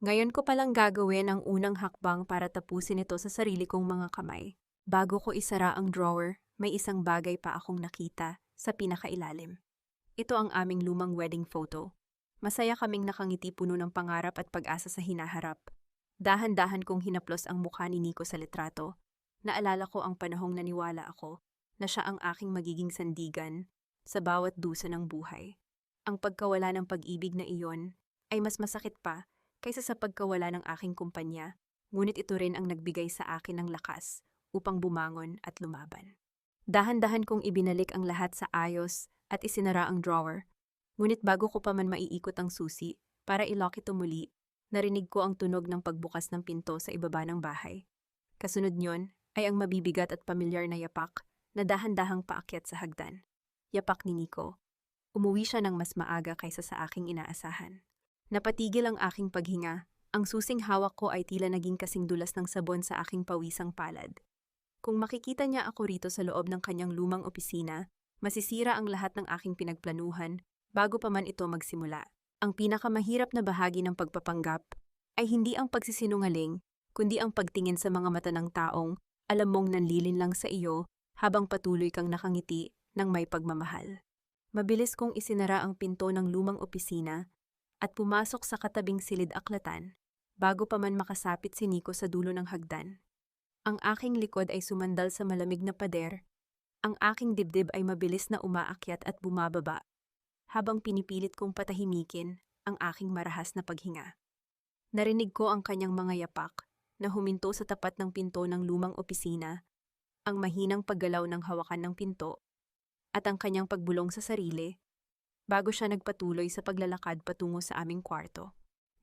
Speaker 1: Ngayon ko palang gagawin ang unang hakbang para tapusin ito sa sarili kong mga kamay. Bago ko isara ang drawer, may isang bagay pa akong nakita sa pinakailalim. Ito ang aming lumang wedding photo. Masaya kaming nakangiti, puno ng pangarap at pag-asa sa hinaharap. Dahan-dahan kong hinaplos ang mukha ni Nico sa litrato. Naalala ko ang panahong naniwala ako na siya ang aking magiging sandigan sa bawat dusa ng buhay. Ang pagkawala ng pag-ibig na iyon ay mas masakit pa kaysa sa pagkawala ng aking kumpanya, ngunit ito rin ang nagbigay sa akin ng lakas upang bumangon at lumaban. Dahan-dahan kong ibinalik ang lahat sa ayos at isinara ang drawer. Ngunit bago ko pa man maiikot ang susi para i-lock ito muli, narinig ko ang tunog ng pagbukas ng pinto sa ibaba ng bahay. Kasunod niyon ay ang mabibigat at pamilyar na yapak na dahan-dahang paakyat sa hagdan. Yapak ni Nico. Umuwi siya ng mas maaga kaysa sa aking inaasahan. Napatigil ang aking paghinga. Ang susing hawak ko ay tila naging kasing dulas ng sabon sa aking pawisang palad. Kung makikita niya ako rito sa loob ng kanyang lumang opisina, masisira ang lahat ng aking pinagplanuhan bago pa man ito magsimula. Ang pinakamahirap na bahagi ng pagpapanggap ay hindi ang pagsisinungaling, kundi ang pagtingin sa mga mata ng taong alam mong nanlilin lang sa iyo habang patuloy kang nakangiti ng may pagmamahal. Mabilis kong isinara ang pinto ng lumang opisina at pumasok sa katabing silid-aklatan bago pa man makasapit si Nico sa dulo ng hagdan. Ang aking likod ay sumandal sa malamig na pader. Ang aking dibdib ay mabilis na umaakyat at bumababa habang pinipilit kong patahimikin ang aking marahas na paghinga. Narinig ko ang kanyang mga yapak na huminto sa tapat ng pinto ng lumang opisina, ang mahinang paggalaw ng hawakan ng pinto, at ang kanyang pagbulong sa sarili bago siya nagpatuloy sa paglalakad patungo sa aming kwarto.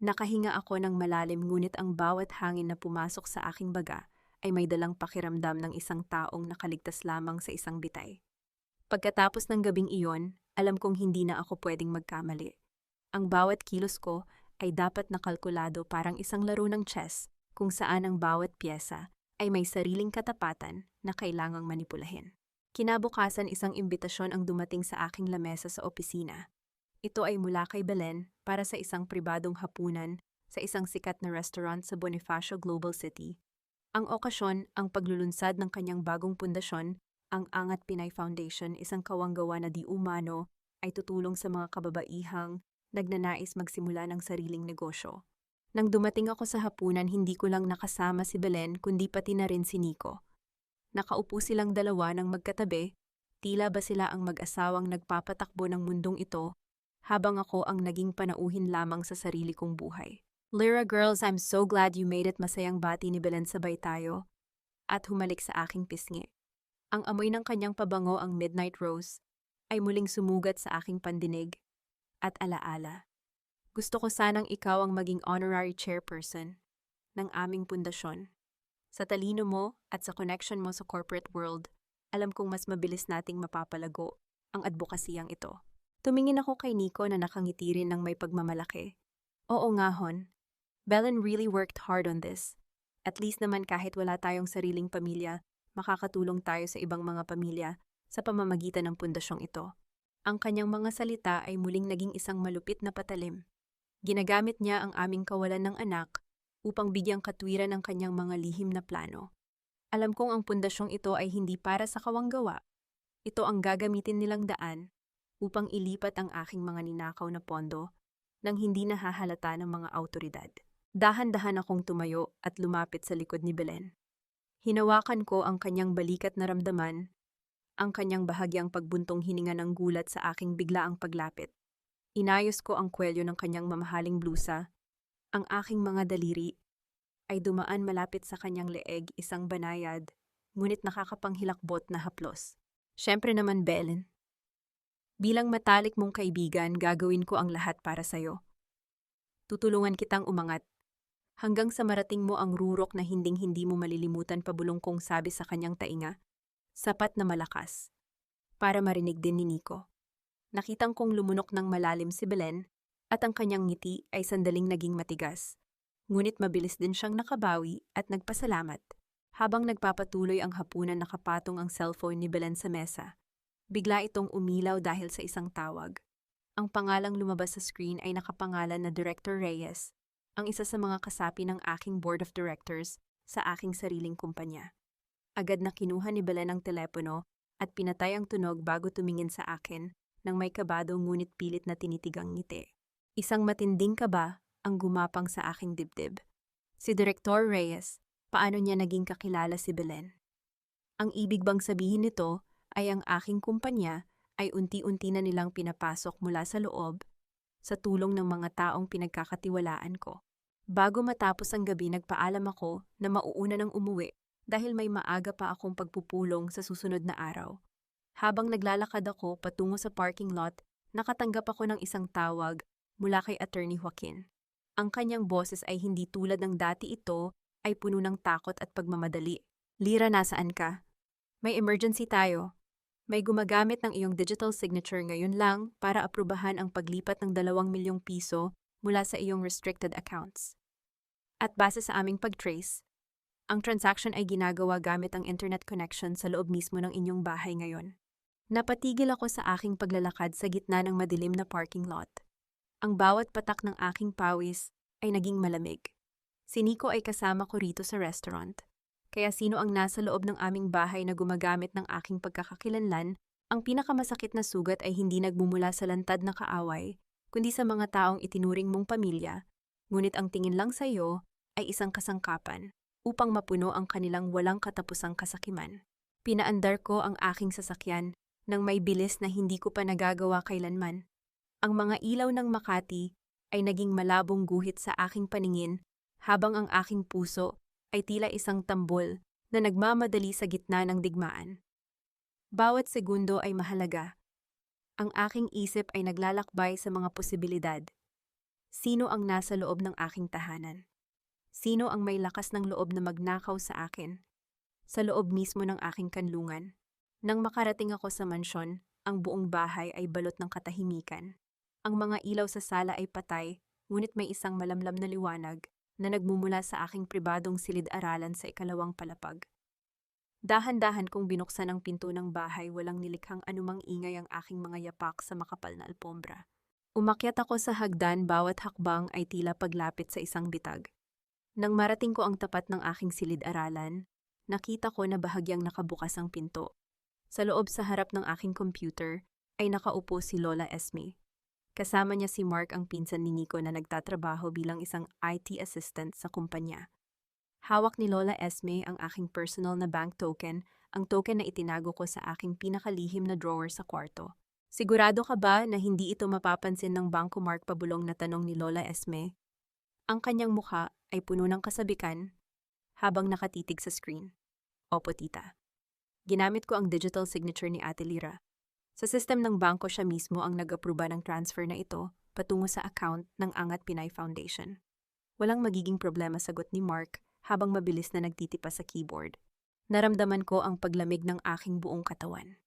Speaker 1: Nakahinga ako ng malalim, ngunit ang bawat hangin na pumasok sa aking baga ay may dalang pakiramdam ng isang taong nakaligtas lamang sa isang bitay. Pagkatapos ng gabing iyon, alam kong hindi na ako pwedeng magkamali. Ang bawat kilos ko ay dapat nakalkulado, parang isang laro ng chess kung saan ang bawat pyesa ay may sariling katapatan na kailangang manipulahin. Kinabukasan, isang imbitasyon ang dumating sa aking lamesa sa opisina. Ito ay mula kay Belen para sa isang pribadong hapunan sa isang sikat na restaurant sa Bonifacio Global City. Ang okasyon, ang paglulunsad ng kanyang bagong pundasyon, ang Angat Pinay Foundation, isang kawanggawa na di umano ay tutulong sa mga kababaihang nagnanais magsimula ng sariling negosyo. Nang dumating ako sa hapunan, hindi ko lang nakasama si Belen kundi pati na rin si Nico. Nakaupo silang dalawa ng magkatabi, tila ba sila ang mag-asawang nagpapatakbo ng mundong ito, habang ako ang naging panauhin lamang sa sarili kong buhay. Lyra girls, I'm so glad you made it, masayang bati ni Belen sabay tayo, at humalik sa aking pisngi. Ang amoy ng kanyang pabango, ang midnight rose, ay muling sumugat sa aking pandinig at alaala. Gusto ko sanang ikaw ang maging honorary chairperson ng aming pundasyon. Sa talino mo at sa connection mo sa corporate world, alam kong mas mabilis nating mapapalago ang advokasiyang ito. Tumingin ako kay Nico na nakangiti rin ng may pagmamalaki. Oo nga hon, Belen really worked hard on this. At least naman kahit wala tayong sariling pamilya, makakatulong tayo sa ibang mga pamilya sa pamamagitan ng pundasyong ito. Ang kanyang mga salita ay muling naging isang malupit na patalim. Ginagamit niya ang aming kawalan ng anak upang bigyang katwiran ang kanyang mga lihim na plano. Alam kong ang pundasyong ito ay hindi para sa kawanggawa. Ito ang gagamitin nilang daan upang ilipat ang aking mga ninakaw na pondo nang hindi nahahalata ng mga awtoridad. Dahan-dahan akong tumayo at lumapit sa likod ni Belen. Hinawakan ko ang kanyang balikat na ramdaman, ang kanyang bahagyang pagbuntong hininga ng gulat sa aking biglaang paglapit. Inayos ko ang kwelyo ng kanyang mamahaling blusa. Ang aking mga daliri ay dumaan malapit sa kanyang leeg, isang banayad, ngunit nakakapanghilakbot na haplos. Siyempre naman, Belen. Bilang matalik mong kaibigan, gagawin ko ang lahat para sa'yo. Tutulungan kitang umangat hanggang sa marating mo ang rurok na hinding-hindi mo malilimutan, pabulong kong sabi sa kanyang tainga, sapat na malakas, para marinig din ni Nico. Nakitang kong lumunok ng malalim si Belen at ang kanyang ngiti ay sandaling naging matigas. Ngunit mabilis din siyang nakabawi at nagpasalamat. Habang nagpapatuloy ang hapunan, nakapatong ang cellphone ni Belen sa mesa. Bigla itong umilaw dahil sa isang tawag. Ang pangalang lumabas sa screen ay nakapangalan na Director Reyes. ang isa sa mga kasapi ng aking board of directors sa aking sariling kumpanya. Agad na kinuha ni Belen ang telepono at pinatay ang tunog bago tumingin sa akin nang may kabado ngunit pilit na tinitigang ngiti. Isang matinding kaba ang gumapang sa aking dibdib. Si Direktor Reyes, paano niya naging kakilala si Belen? Ang ibig bang sabihin nito ay ang aking kumpanya ay unti-unti na nilang pinapasok mula sa loob sa tulong ng mga taong pinagkakatiwalaan ko. Bago matapos ang gabi, nagpaalam ako na mauuna ng umuwi dahil may maaga pa akong pagpupulong sa susunod na araw. Habang naglalakad ako patungo sa parking lot, nakatanggap ako ng isang tawag mula kay Attorney Joaquin. Ang kanyang boses ay hindi tulad ng dati, ito ay puno ng takot at pagmamadali. Lira, nasaan ka? May emergency tayo. May gumagamit ng iyong digital signature ngayon lang para aprubahan ang paglipat ng 2 milyong piso mula sa iyong restricted accounts. At base sa aming pag-trace, ang transaction ay ginagawa gamit ang internet connection sa loob mismo ng inyong bahay ngayon. Napatigil ako sa aking paglalakad sa gitna ng madilim na parking lot. Ang bawat patak ng aking pawis ay naging malamig. Si Nico ay kasama ko rito sa restaurant. Kaya sino ang nasa loob ng aming bahay na gumagamit ng aking pagkakakilanlan, ang pinakamasakit na sugat ay hindi nagmumula sa lantad na kaaway, kundi sa mga taong itinuring mong pamilya, ngunit ang tingin lang sa iyo ay isang kasangkapan upang mapuno ang kanilang walang katapusang kasakiman. Pinaandar ko ang aking sasakyan nang may bilis na hindi ko pa nagagawa kailanman. Ang mga ilaw ng Makati ay naging malabong guhit sa aking paningin habang ang aking puso ay tila isang tambol na nagmamadali sa gitna ng digmaan. Bawat segundo ay mahalaga. Ang aking isip ay naglalakbay sa mga posibilidad. Sino ang nasa loob ng aking tahanan? Sino ang may lakas ng loob na magnakaw sa akin? Sa loob mismo ng aking kanlungan. Nang makarating ako sa mansyon, ang buong bahay ay balot ng katahimikan. Ang mga ilaw sa sala ay patay, ngunit may isang malamlam na liwanag na nagmumula sa aking pribadong silid-aralan sa ikalawang palapag. Dahan-dahan kong binuksan ang pinto ng bahay, walang nilikhang anumang ingay ang aking mga yapak sa makapal na alpombra. Umakyat ako sa hagdan, bawat hakbang ay tila paglapit sa isang bitag. Nang marating ko ang tapat ng aking silid-aralan, nakita ko na bahagyang nakabukas ang pinto. Sa loob sa harap ng aking computer ay nakaupo si Lola Esme. Kasama niya si Mark, ang pinsan ni Nico na nagtatrabaho bilang isang IT assistant sa kumpanya. Hawak ni Lola Esme ang aking personal na bank token, ang token na itinago ko sa aking pinakalihim na drawer sa kwarto. Sigurado ka ba na hindi ito mapapansin ng Bangko Mark? Pabulong na tanong ni Lola Esme. Ang kanyang mukha ay puno ng kasabikan habang nakatitig sa screen. Opo, tita. Ginamit ko ang digital signature ni Ate Lira. Sa system ng bangko, siya mismo ang nag-aproba ng transfer na ito patungo sa account ng Angat Pinay Foundation. Walang magiging problema, sagot ni Mark habang mabilis na nagtitipa sa keyboard. Naramdaman ko ang paglamig ng aking buong katawan.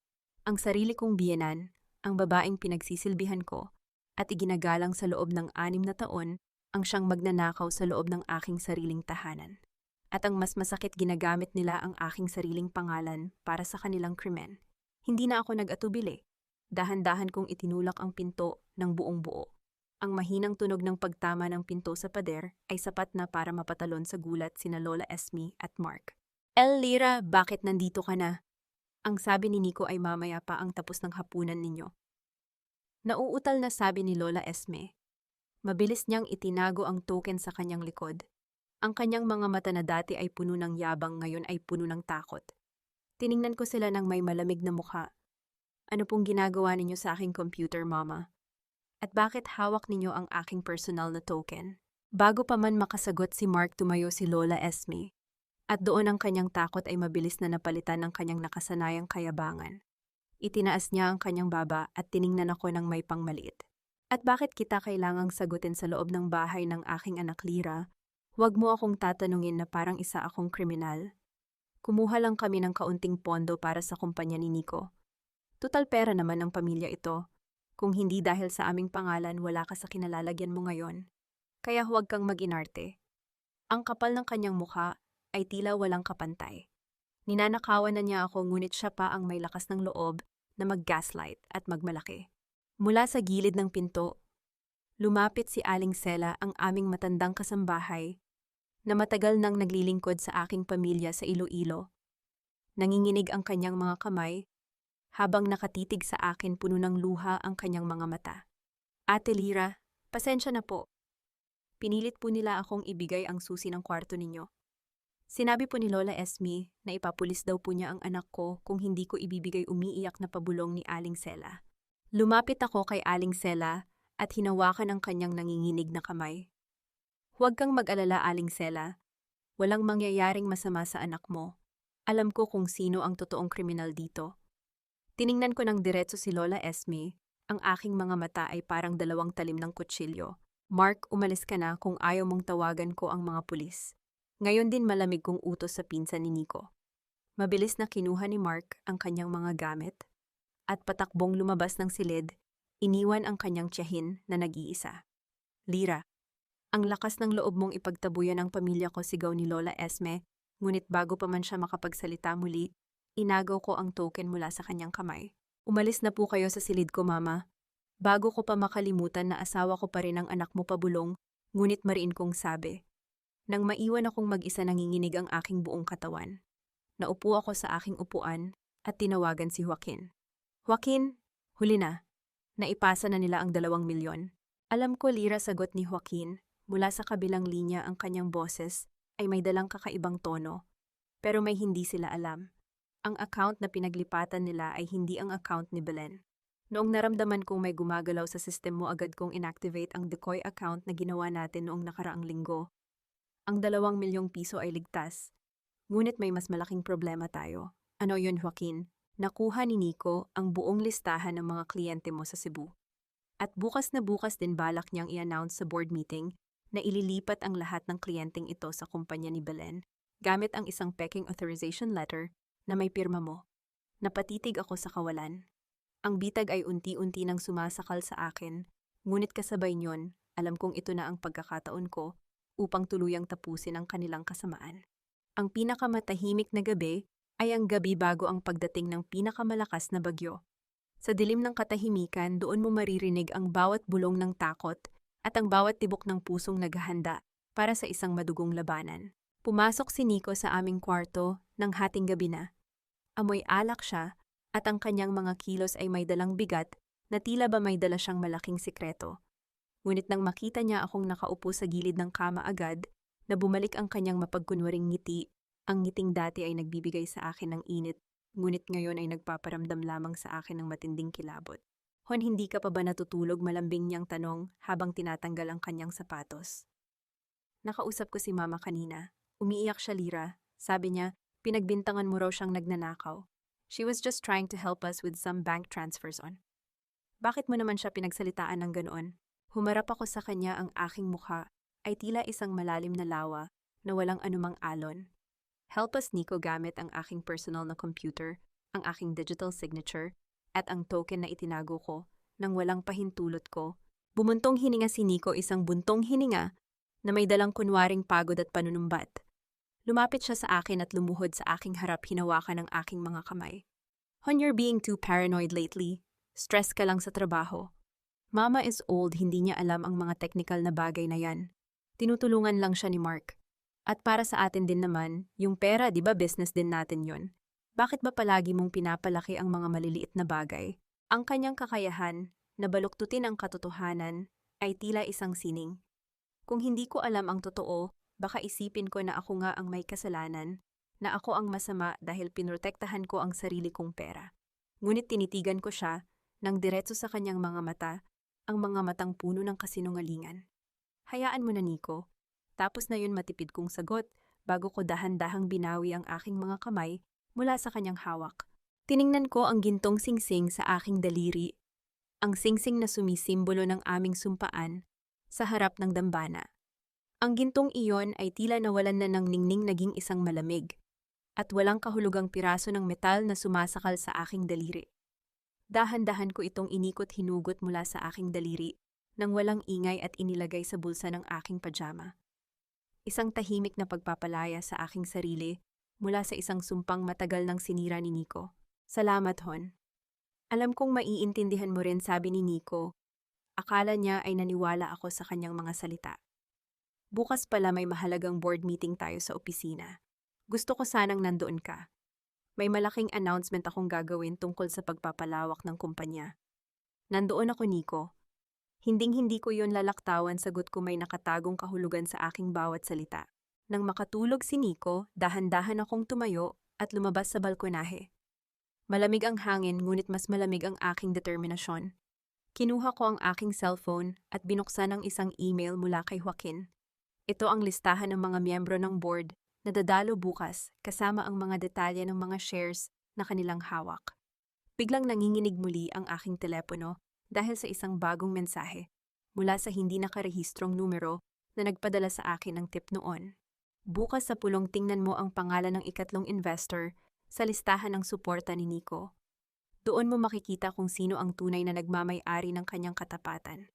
Speaker 1: Ang sarili kong biyenan, ang babaeng pinagsisilbihan ko, at iginagalang sa loob ng 6 na taon, ang siyang magnanakaw sa loob ng aking sariling tahanan. At ang mas masakit, ginagamit nila ang aking sariling pangalan para sa kanilang krimen. Hindi na ako nag-atubili. Dahan-dahan kong itinulak ang pinto ng buong buo. Ang mahinang tunog ng pagtama ng pinto sa pader ay sapat na para mapatalon sa gulat sina Lola Esme at Mark. Lira, bakit nandito ka na? Ang sabi ni Nico ay mamaya pa ang tapos ng hapunan ninyo. Nauutal na sabi ni Lola Esme. Mabilis niyang itinago ang token sa kanyang likod. Ang kanyang mga mata na dati ay puno ng yabang, ngayon ay puno ng takot. Tiningnan ko sila ng may malamig na mukha. Ano pong ginagawa ninyo sa aking computer, Mama? At bakit hawak ninyo ang aking personal na token? Bago pa man makasagot si Mark, tumayo si Lola Esme. At doon ang kanyang takot ay mabilis na napalitan ng kanyang nakasanayang kayabangan. Itinaas niya ang kanyang baba at tiningnan ako ng may pangmaliit. At bakit kita kailangang sagutin sa loob ng bahay ng aking anak, Lira? Huwag mo akong tatanungin na parang isa akong kriminal. Kumuha lang kami ng kaunting pondo para sa kumpanya ni Nico. Tutal pera naman ng pamilya ito. Kung hindi dahil sa aming pangalan, wala ka sa kinalalagyan mo ngayon. Kaya huwag kang mag-inarte. Ang kapal ng kanyang mukha ay tila walang kapantay. Ninanakawan na niya ako, ngunit siya pa ang may lakas ng loob na mag-gaslight at magmalaki. Mula sa gilid ng pinto, Lumapit si Aling Sela, ang aming matandang kasambahay, na matagal nang naglilingkod sa aking pamilya sa Iloilo. Nanginginig ang kanyang mga kamay, habang nakatitig sa akin puno ng luha ang kanyang mga mata. Ate Lira, pasensya na po. Pinilit po nila akong ibigay ang susi ng kwarto ninyo. Sinabi po ni Lola Esme na ipapulis daw po niya ang anak ko kung hindi ko ibibigay umiiyak na pabulong ni Aling Sela. Lumapit ako kay Aling Sela at hinawakan ang kanyang nanginginig na kamay. Huwag kang mag-alala, Aling Sela. Walang mangyayaring masama sa anak mo. Alam ko kung sino ang totoong kriminal dito. Tiningnan ko ng diretso si Lola Esme. Ang aking mga mata ay parang dalawang talim ng kutsilyo. Mark, umalis ka na kung ayaw mong tawagan ko ang mga pulis. Ngayon din malamig kong utos sa pinsan ni Nico. Mabilis na kinuha ni Mark ang kanyang mga gamit at patakbong lumabas ng silid, iniwan ang kanyang tiyahin na nag-iisa. Lira, ang lakas ng loob mong ipagtabuyan ang pamilya ko, sigaw ni Lola Esme, ngunit bago pa man siya makapagsalita muli, inagaw ko ang token mula sa kanyang kamay. Umalis na po kayo sa silid ko, Mama. Bago ko pa makalimutan na asawa ko pa rin ang anak mo, pabulong, ngunit mariin kong sabi. Nang maiwan akong mag-isa, nanginginig ang aking buong katawan. Naupo ako sa aking upuan at tinawagan si Joaquin. Joaquin, huli na. Naipasa na nila ang 2 milyon. Alam ko, Lira, sagot ni Joaquin. Mula sa kabilang linya ang kanyang boses ay may dalang kakaibang tono. Pero may hindi sila alam. Ang account na pinaglipatan nila ay hindi ang account ni Belen. Noong naramdaman kong may gumagalaw sa sistem mo, agad kong inactivate ang decoy account na ginawa natin noong nakaraang linggo. Ang 2 milyong piso ay ligtas. Ngunit may mas malaking problema tayo. Ano yun, Joaquin? Nakuha ni Nico ang buong listahan ng mga kliyente mo sa Cebu. At bukas na bukas din balak niyang i-announce sa board meeting na ililipat ang lahat ng kliyenteng ito sa kumpanya ni Belen gamit ang isang peking authorization letter na may pirma mo. Napatitig ako sa kawalan. Ang bitag ay unti-unti nang sumasakal sa akin, ngunit kasabay niyon, alam kong ito na ang pagkakataon ko upang tuluyang tapusin ang kanilang kasamaan. Ang pinakamatahimik na gabi ay ang gabi bago ang pagdating ng pinakamalakas na bagyo. Sa dilim ng katahimikan, doon mo maririnig ang bawat bulong ng takot at ang bawat tibok ng pusong naghahanda para sa isang madugong labanan. Pumasok si Nico sa aming kwarto ng hating gabi na. Amoy alak siya at ang kanyang mga kilos ay may dalang bigat na tila ba may dala siyang malaking sikreto. Ngunit nang makita niya akong nakaupo sa gilid ng kama, agad na bumalik ang kanyang mapagkunwaring ngiti. Ang ngiting dati ay nagbibigay sa akin ng init, ngunit ngayon ay nagpaparamdam lamang sa akin ng matinding kilabot. Hon, hindi ka pa ba natutulog? Malambing niyang tanong habang tinatanggal ang kanyang sapatos. Nakausap ko si Mama kanina. Umiiyak siya, Lira. Sabi niya, pinagbintangan mo raw siyang nagnanakaw. She was just trying to help us with some bank transfers on. Bakit mo naman siya pinagsalitaan ng ganoon? Humarap ako sa kanya, ang aking mukha ay tila isang malalim na lawa na walang anumang alon. Help us, Nico, gamit ang aking personal na computer, ang aking digital signature, at ang token na itinago ko nang walang pahintulot ko. Bumuntong hininga si Nico, isang buntong hininga na may dalang kunwaring pagod at panunumbat. Lumapit siya sa akin at lumuhod sa aking harap, hinawakan ang aking mga kamay. Hon, you're being too paranoid lately. Stress ka lang sa trabaho. Mama is old, hindi niya alam ang mga technical na bagay na yan. Tinutulungan lang siya ni Mark. At para sa atin din naman, yung pera, di ba business din natin yon? Bakit ba palagi mong pinapalaki ang mga maliliit na bagay? Ang kanyang kakayahan na baluktutin ang katotohanan ay tila isang sining. Kung hindi ko alam ang totoo, baka isipin ko na ako nga ang may kasalanan, na ako ang masama dahil pinrotektahan ko ang sarili kong pera. Ngunit tinitigan ko siya nang diretso sa kanyang mga mata, ang mga matang puno ng kasinungalingan. Hayaan mo na, Nico. Tapos na yun matipid kong sagot bago ko dahan-dahang binawi ang aking mga kamay mula sa kanyang hawak. Tiningnan ko ang gintong singsing sa aking daliri, ang singsing na sumisimbolo ng aming sumpaan sa harap ng dambana. Ang gintong iyon ay tila nawalan na ng ningning, naging isang malamig at walang kahulugang piraso ng metal na sumasakal sa aking daliri. Dahan-dahan ko itong inikot, hinugot mula sa aking daliri nang walang ingay at inilagay sa bulsa ng aking pajama. Isang tahimik na pagpapalaya sa aking sarili mula sa isang sumpang matagal nang sinira ni Nico. Salamat, Hon. Alam kong maiintindihan mo rin, sabi ni Nico. Akala niya ay naniwala ako sa kanyang mga salita. Bukas pala may mahalagang board meeting tayo sa opisina. Gusto ko sanang nandoon ka. May malaking announcement akong gagawin tungkol sa pagpapalawak ng kumpanya. Nandoon ako, Nico. Hinding-hindi ko yon lalaktawan, sagot ko, may nakatagong kahulugan sa aking bawat salita. Nang makatulog si Nico, dahan-dahan akong tumayo at lumabas sa balkonahe. Malamig ang hangin, ngunit mas malamig ang aking determinasyon. Kinuha ko ang aking cellphone at binuksan ang isang email mula kay Joaquin. Ito ang listahan ng mga miyembro ng board na dadalo bukas kasama ang mga detalye ng mga shares na kanilang hawak. Biglang nanginginig muli ang aking telepono dahil sa isang bagong mensahe mula sa hindi nakarehistrong numero na nagpadala sa akin ng tip noon. Bukas sa pulong tingnan mo ang pangalan ng ikatlong investor sa listahan ng suporta ni Nico. Doon mo makikita kung sino ang tunay na nagmamay-ari ng kanyang katapatan.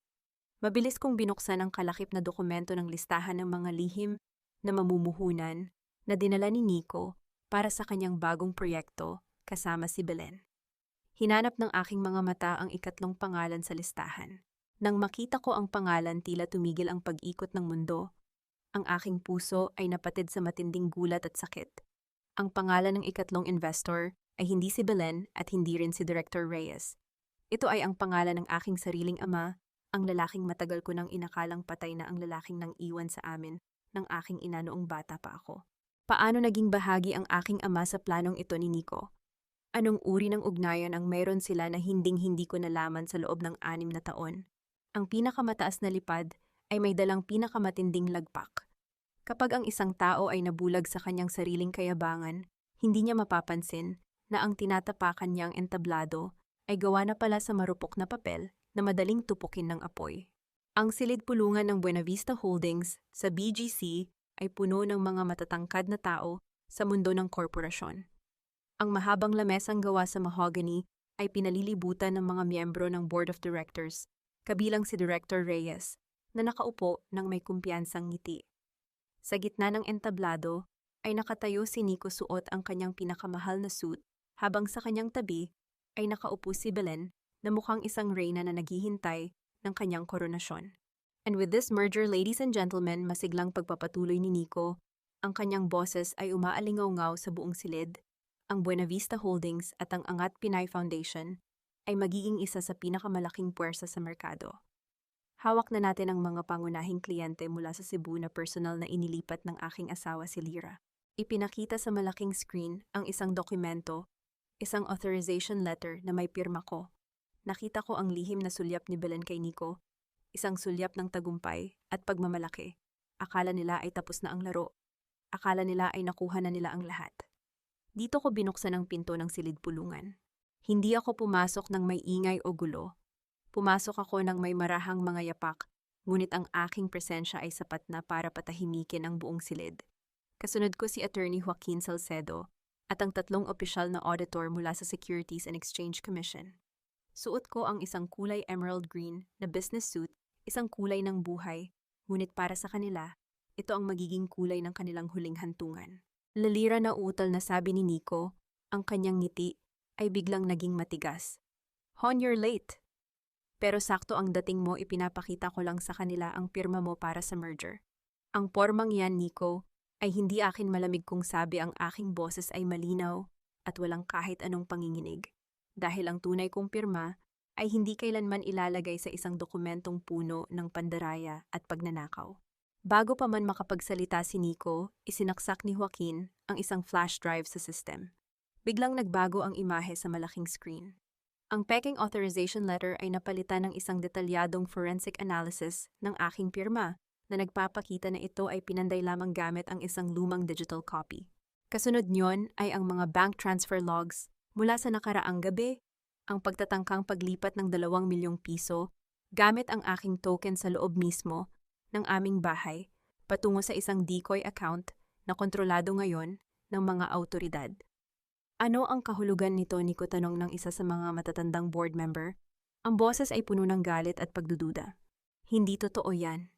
Speaker 1: Mabilis kong binuksan ang kalakip na dokumento ng listahan ng mga lihim na mamumuhunan na dinala ni Nico para sa kanyang bagong proyekto kasama si Belen. Hinanap ng aking mga mata ang ikatlong pangalan sa listahan. Nang makita ko ang pangalan, tila tumigil ang pag-ikot ng mundo. Ang aking puso ay napatid sa matinding gulat at sakit. Ang pangalan ng ikatlong investor ay hindi si Belen at hindi rin si Director Reyes. Ito ay ang pangalan ng aking sariling ama, ang lalaking matagal ko nang inakalang patay na ang lalaking nang iwan sa amin ng aking ina noong bata pa ako. Paano naging bahagi ang aking ama sa planong ito ni Nico? Anong uri ng ugnayan ang meron sila na hinding-hindi ko nalaman sa loob ng 6 na taon? Ang pinakamataas na lipad ay may dalang pinakamatinding lagpak. Kapag ang isang tao ay nabulag sa kanyang sariling kayabangan, hindi niya mapapansin na ang tinatapakan niyang entablado ay gawa na pala sa marupok na papel na madaling tupukin ng apoy. Ang silid-pulungan ng Buena Vista Holdings sa BGC ay puno ng mga matatangkad na tao sa mundo ng korporasyon. Ang mahabang lamesang gawa sa mahogany ay pinalilibutan ng mga miyembro ng Board of Directors, kabilang si Director Reyes, na nakaupo ng may kumpiyansang ngiti. Sa gitna ng entablado ay nakatayo si Nico, suot ang kanyang pinakamahal na suit, habang sa kanyang tabi ay nakaupo si Belen na mukhang isang reyna na naghihintay ng kanyang koronasyon. And with this merger, ladies and gentlemen, masiglang pagpapatuloy ni Nico, ang kanyang boses ay umaalingaw-ngaw sa buong silid. Ang Buena Vista Holdings at ang Angat Pinay Foundation ay magiging isa sa pinakamalaking puwersa sa merkado. Hawak na natin ang mga pangunahing kliyente mula sa Cebu na personal na inilipat ng aking asawa si Lyra. Ipinakita sa malaking screen ang isang dokumento, isang authorization letter na may pirma ko. Nakita ko ang lihim na sulyap ni Belen kay Nico, isang sulyap ng tagumpay at pagmamalaki. Akala nila ay tapos na ang laro. Akala nila ay nakuha na nila ang lahat. Dito ko binuksan ang pinto ng silid-pulungan. Hindi ako pumasok ng may ingay o gulo. Pumasok ako ng may marahang mga yapak, ngunit ang aking presensya ay sapat na para patahimikin ang buong silid. Kasunod ko si Attorney Joaquin Salcedo at ang 3 opisyal na auditor mula sa Securities and Exchange Commission. Suot ko ang isang kulay emerald green na business suit, isang kulay ng buhay, ngunit para sa kanila, ito ang magiging kulay ng kanilang huling hantungan. Lalira na utal na sabi ni Nico, ang kanyang ngiti ay biglang naging matigas. Hon, you're late. Pero sakto ang dating mo, ipinapakita ko lang sa kanila ang pirma mo para sa merger. Ang pormang yan, Nico, ay hindi akin malamig kung sabi ang aking boses ay malinaw at walang kahit anong panginginig. Dahil ang tunay kong pirma ay hindi kailanman ilalagay sa isang dokumentong puno ng pandaraya at pagnanakaw. Bago pa man makapagsalita si Nico, isinaksak ni Joaquin ang isang flash drive sa system. Biglang nagbago ang imahe sa malaking screen. Ang peking authorization letter ay napalitan ng isang detalyadong forensic analysis ng aking pirma na nagpapakita na ito ay pinanday lamang gamit ang isang lumang digital copy. Kasunod niyon ay ang mga bank transfer logs mula sa nakaraang gabi, ang pagtatangkang paglipat ng 2 milyong piso gamit ang aking token sa loob mismo ng aming bahay patungo sa isang decoy account na kontrolado ngayon ng mga autoridad. Ano ang kahulugan nito, Nico, tanong ng isa sa mga matatandang board member? Ang boses ay puno ng galit at pagdududa. Hindi totoo yan.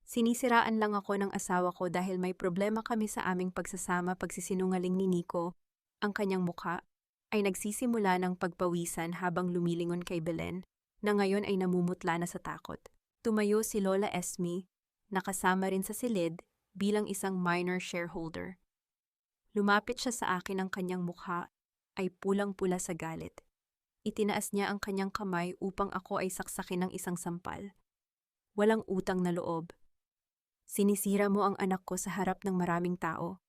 Speaker 1: Sinisiraan lang ako ng asawa ko dahil may problema kami sa aming pagsisinungaling ni Nico. Ang kanyang mukha ay nagsisimula ng pagpawisan habang lumilingon kay Belen na ngayon ay namumutla na sa takot. Tumayo si Lola Esme, nakasama rin sa silid bilang isang minor shareholder. Lumapit siya sa akin, ang kanyang mukha ay pulang-pula sa galit. Itinaas niya ang kanyang kamay upang ako ay saksakin ng isang sampal. Walang utang na loob. Sinisira mo ang anak ko sa harap ng maraming tao.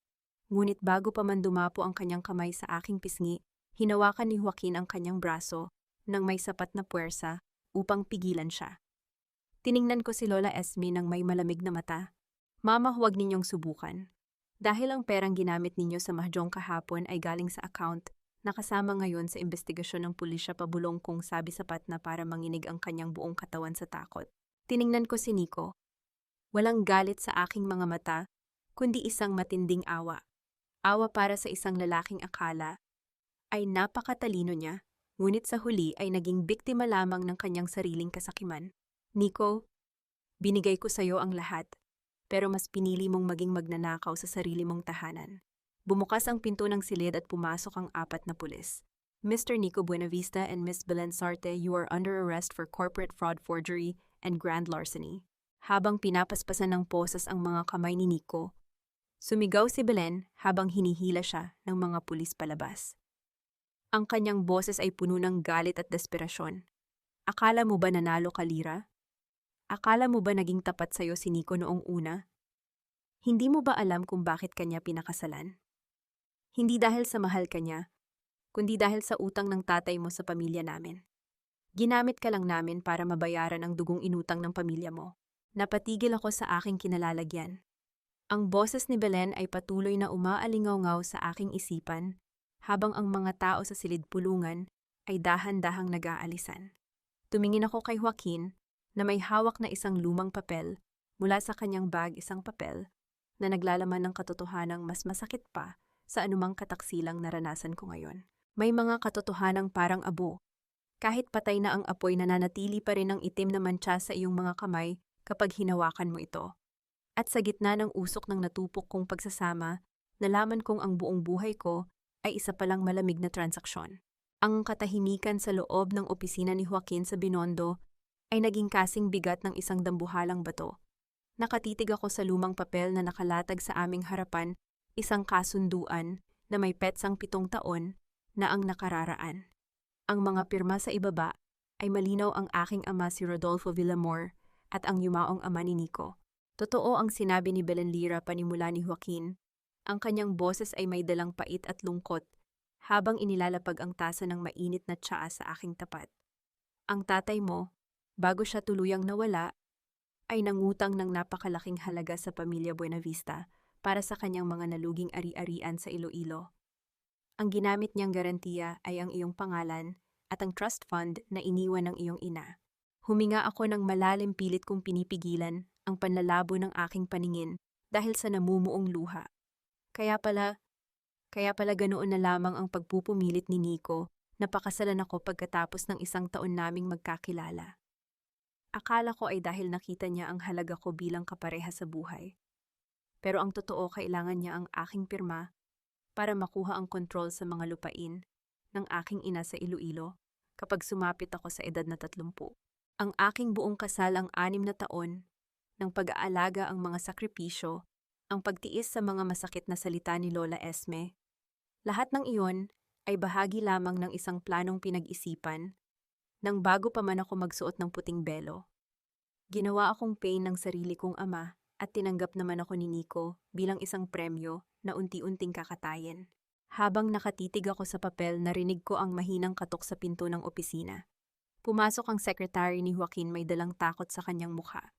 Speaker 1: Ngunit bago pa man dumapo ang kanyang kamay sa aking pisngi, hinawakan ni Joaquin ang kanyang braso nang may sapat na puwersa upang pigilan siya. Tiningnan ko si Lola Esme ng may malamig na mata. Mama, huwag ninyong subukan. Dahil ang perang ginamit ninyo sa mahjong kahapon ay galing sa account, nakasama ngayon sa investigasyon ng pulisya, pabulong kong sabi sapat na para manginig ang kanyang buong katawan sa takot. Tiningnan ko si Nico. Walang galit sa aking mga mata, kundi isang matinding awa. Awa para sa isang lalaking akala ay napakatalino niya, ngunit sa huli ay naging biktima lamang ng kanyang sariling kasakiman. Nico, binigay ko sa iyo ang lahat, pero mas pinili mong maging magnanakaw sa sarili mong tahanan. Bumukas ang pinto ng silid at pumasok ang 4 na pulis. Mr. Nico Buenavista and Miss Belen Sarte, you are under arrest for corporate fraud, forgery, and grand larceny. Habang pinapaspasan ng posas ang mga kamay ni Nico, sumigaw si Belen habang hinihila siya ng mga pulis palabas. Ang kanyang boses ay puno ng galit at desperasyon. Akala mo ba nanalo ka, Lira? Akala mo ba naging tapat sa'yo si Nico noong una? Hindi mo ba alam kung bakit kanya pinakasalan? Hindi dahil sa mahal kanya, kundi dahil sa utang ng tatay mo sa pamilya namin. Ginamit ka lang namin para mabayaran ang dugong inutang ng pamilya mo. Napatigil ako sa aking kinalalagyan. Ang boses ni Belen ay patuloy na umaalingaw-ngaw sa aking isipan, habang ang mga tao sa silid pulungan ay dahan-dahang nag-aalisan. Tumingin ako kay Joaquin na may hawak na isang lumang papel, mula sa kanyang bag isang papel na naglalaman ng katotohanang mas masakit pa sa anumang kataksilang naranasan ko ngayon. May mga katotohanang parang abo. Kahit patay na ang apoy, nananatili pa rin ang itim na mantsa sa iyong mga kamay kapag hinawakan mo ito. At sa gitna ng usok ng natupok kong pagsasama, nalaman kong ang buong buhay ko ay isa palang malamig na transaksyon. Ang katahimikan sa loob ng opisina ni Joaquin sa Binondo ay naging kasing bigat ng isang dambuhalang bato. Nakatitig ako sa lumang papel na nakalatag sa aming harapan, isang kasunduan na may petsang 7 taon na ang nakararaan. Ang mga pirma sa ibaba ay malinaw ang aking ama si Rodolfo Villamor at ang yumaong ama ni Nico. Totoo ang sinabi ni Belen Lira panimula ni Joaquin. Ang kanyang boses ay may dalang pait at lungkot habang inilalapag ang tasa ng mainit na tsaa sa aking tapat. Ang tatay mo, bago siya tuluyang nawala, ay nangutang ng napakalaking halaga sa pamilya Buenavista para sa kanyang mga naluging ari-arian sa Iloilo. Ang ginamit niyang garantiya ay ang iyong pangalan at ang trust fund na iniwan ng iyong ina. Huminga ako ng malalim, pilit kong pinipigilan ang panlalabo ng aking paningin dahil sa namumuong luha. Kaya pala ganoon na lamang ang pagpupumilit ni Nico na pakasalan ako pagkatapos ng 1 taon naming magkakilala. Akala ko ay dahil nakita niya ang halaga ko bilang kapareha sa buhay. Pero ang totoo, kailangan niya ang aking pirma para makuha ang kontrol sa mga lupain ng aking ina sa Iloilo kapag sumapit ako sa edad na 30. Ang aking buong kasal, ang 6 na taon, ng pag-aalaga, ang mga sakripisyo, ang pagtiis sa mga masakit na salita ni Lola Esme, lahat ng iyon ay bahagi lamang ng isang planong pinag-isipan nang bago pa man ako magsuot ng puting belo. Ginawa akong pain ng sarili kong ama at tinanggap naman ako ni Nico bilang isang premyo na unti-unting kakatayin. Habang nakatitig ako sa papel, narinig ko ang mahinang katok sa pinto ng opisina. Pumasok ang secretary ni Joaquin, may dalang takot sa kanyang mukha.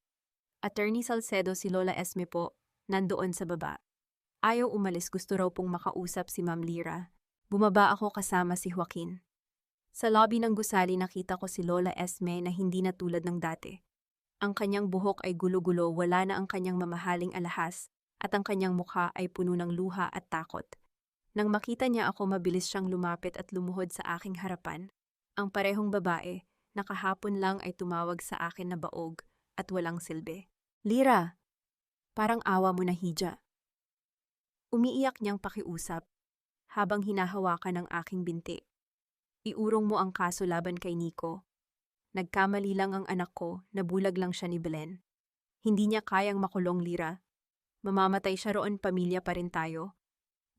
Speaker 1: Attorney Salcedo, si Lola Esme po, nandoon sa baba. Ayaw umalis, gusto raw pong makausap si Ma'am Lira. Bumaba ako kasama si Joaquin. Sa lobby ng gusali, nakita ko si Lola Esme na hindi na tulad ng dati. Ang kanyang buhok ay gulo-gulo, wala na ang kanyang mamahaling alahas, at ang kanyang mukha ay puno ng luha at takot. Nang makita niya ako, mabilis siyang lumapit at lumuhod sa aking harapan. Ang parehong babae na kahapon lang ay tumawag sa akin na baog at walang silbi. Lira, parang awa mo na, Hija. Umiiyak niyang pakiusap habang hinahawakan ang aking binti. Iurong mo ang kaso laban kay Nico. Nagkamali lang ang anak ko, nabulag lang siya ni Belen. Hindi niya kayang makulong, Lira. Mamamatay siya roon, pamilya pa rin tayo.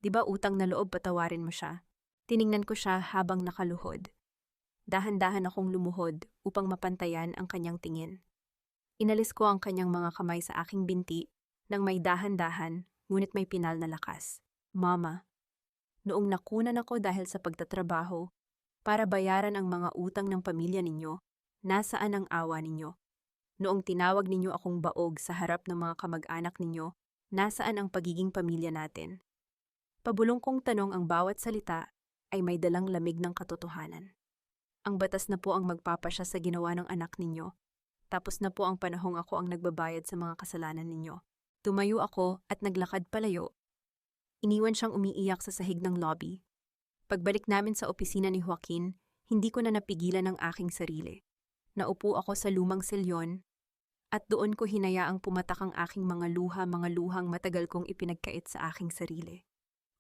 Speaker 1: Di ba utang na loob, patawarin mo siya? Tiningnan ko siya habang nakaluhod. Dahan-dahan akong lumuhod upang mapantayan ang kanyang tingin. Inalis ko ang kanyang mga kamay sa aking binti nang may dahan-dahan, ngunit may pinal na lakas. Mama, noong nakunan ako dahil sa pagtatrabaho para bayaran ang mga utang ng pamilya ninyo, nasaan ang awa ninyo? Noong tinawag ninyo akong baog sa harap ng mga kamag-anak ninyo, nasaan ang pagiging pamilya natin? Pabulong kong tanong, ang bawat salita ay may dalang lamig ng katotohanan. Ang batas na po ang magpapasya sa ginawa ng anak ninyo. Tapos na po ang panahong ako ang nagbabayad sa mga kasalanan ninyo. Tumayo ako at naglakad palayo. Iniwan siyang umiiyak sa sahig ng lobby. Pagbalik namin sa opisina ni Joaquin, hindi ko na napigilan ang aking sarili. Naupo ako sa lumang silyon at doon ko hinayaang pumatak ang aking mga luhang matagal kong ipinagkait sa aking sarili.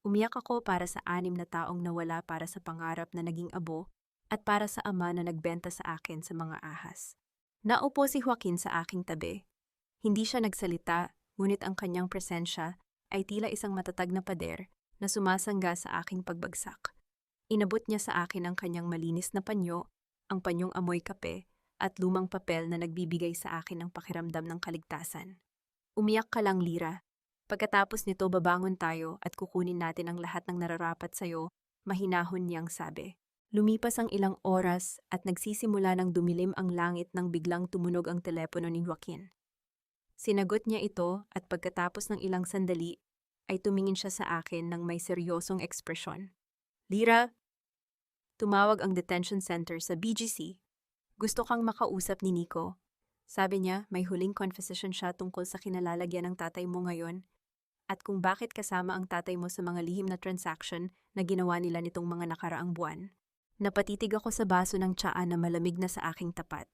Speaker 1: Umiyak ako para sa 6 na taong nawala, para sa pangarap na naging abo, at para sa ama na nagbenta sa akin sa mga ahas. Naupo si Joaquin sa aking tabi. Hindi siya nagsalita, ngunit ang kanyang presensya ay tila isang matatag na pader na sumasangga sa aking pagbagsak. Inabot niya sa akin ang kanyang malinis na panyo, ang panyong amoy kape, at lumang papel na nagbibigay sa akin ng pakiramdam ng kaligtasan. Umiyak ka lang, Lira. Pagkatapos nito babangon tayo at kukunin natin ang lahat ng nararapat sa'yo, mahinahon niyang sabi. Lumipas ang ilang oras at nagsisimula ng dumilim ang langit nang biglang tumunog ang telepono ni Joaquin. Sinagot niya ito at pagkatapos ng ilang sandali ay tumingin siya sa akin ng may seryosong ekspresyon. Lira, tumawag ang detention center sa BGC. Gusto kang makausap ni Nico. Sabi niya may huling conversation siya tungkol sa kinalalagyan ng tatay mo ngayon at kung bakit kasama ang tatay mo sa mga lihim na transaction na ginawa nila nitong mga nakaraang buwan. Napatitig ako sa baso ng tsaa na malamig na sa aking tapat.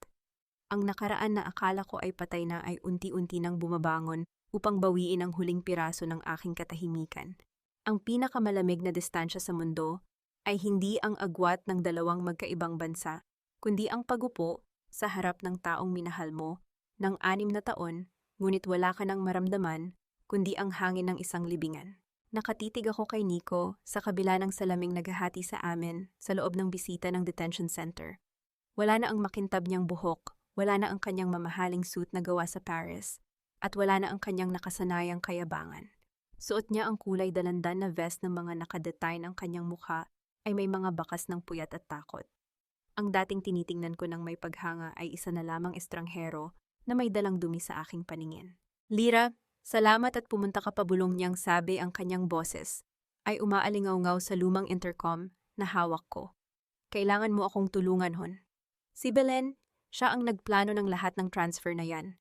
Speaker 1: Ang nakaraan na akala ko ay patay na ay unti-unti nang bumabangon upang bawiin ang huling piraso ng aking katahimikan. Ang pinakamalamig na distansya sa mundo ay hindi ang agwat ng dalawang magkaibang bansa, kundi ang pagupo sa harap ng taong minahal mo ng 6 na taon, ngunit wala ka nang maramdaman, kundi ang hangin ng isang libingan. Nakatitig ako kay Nico sa kabila ng salaming naghahati sa amin sa loob ng bisita ng detention center. Wala na ang makintab niyang buhok, wala na ang kanyang mamahaling suit na gawa sa Paris, at wala na ang kanyang nakasanayang kayabangan. Suot niya ang kulay dalandan na vest ng mga nakadesign, ang kanyang mukha ay may mga bakas ng puyat at takot. Ang dating tinitingnan ko ng may paghanga ay isa na lamang estranghero na may dalang dumi sa aking paningin. Lira, salamat at pumunta ka, pabulong niyang sabi, ang kanyang boses ay umaalingaw-ngaw sa lumang intercom na hawak ko. Kailangan mo akong tulungan, hon. Si Belen, siya ang nagplano ng lahat ng transfer na yan.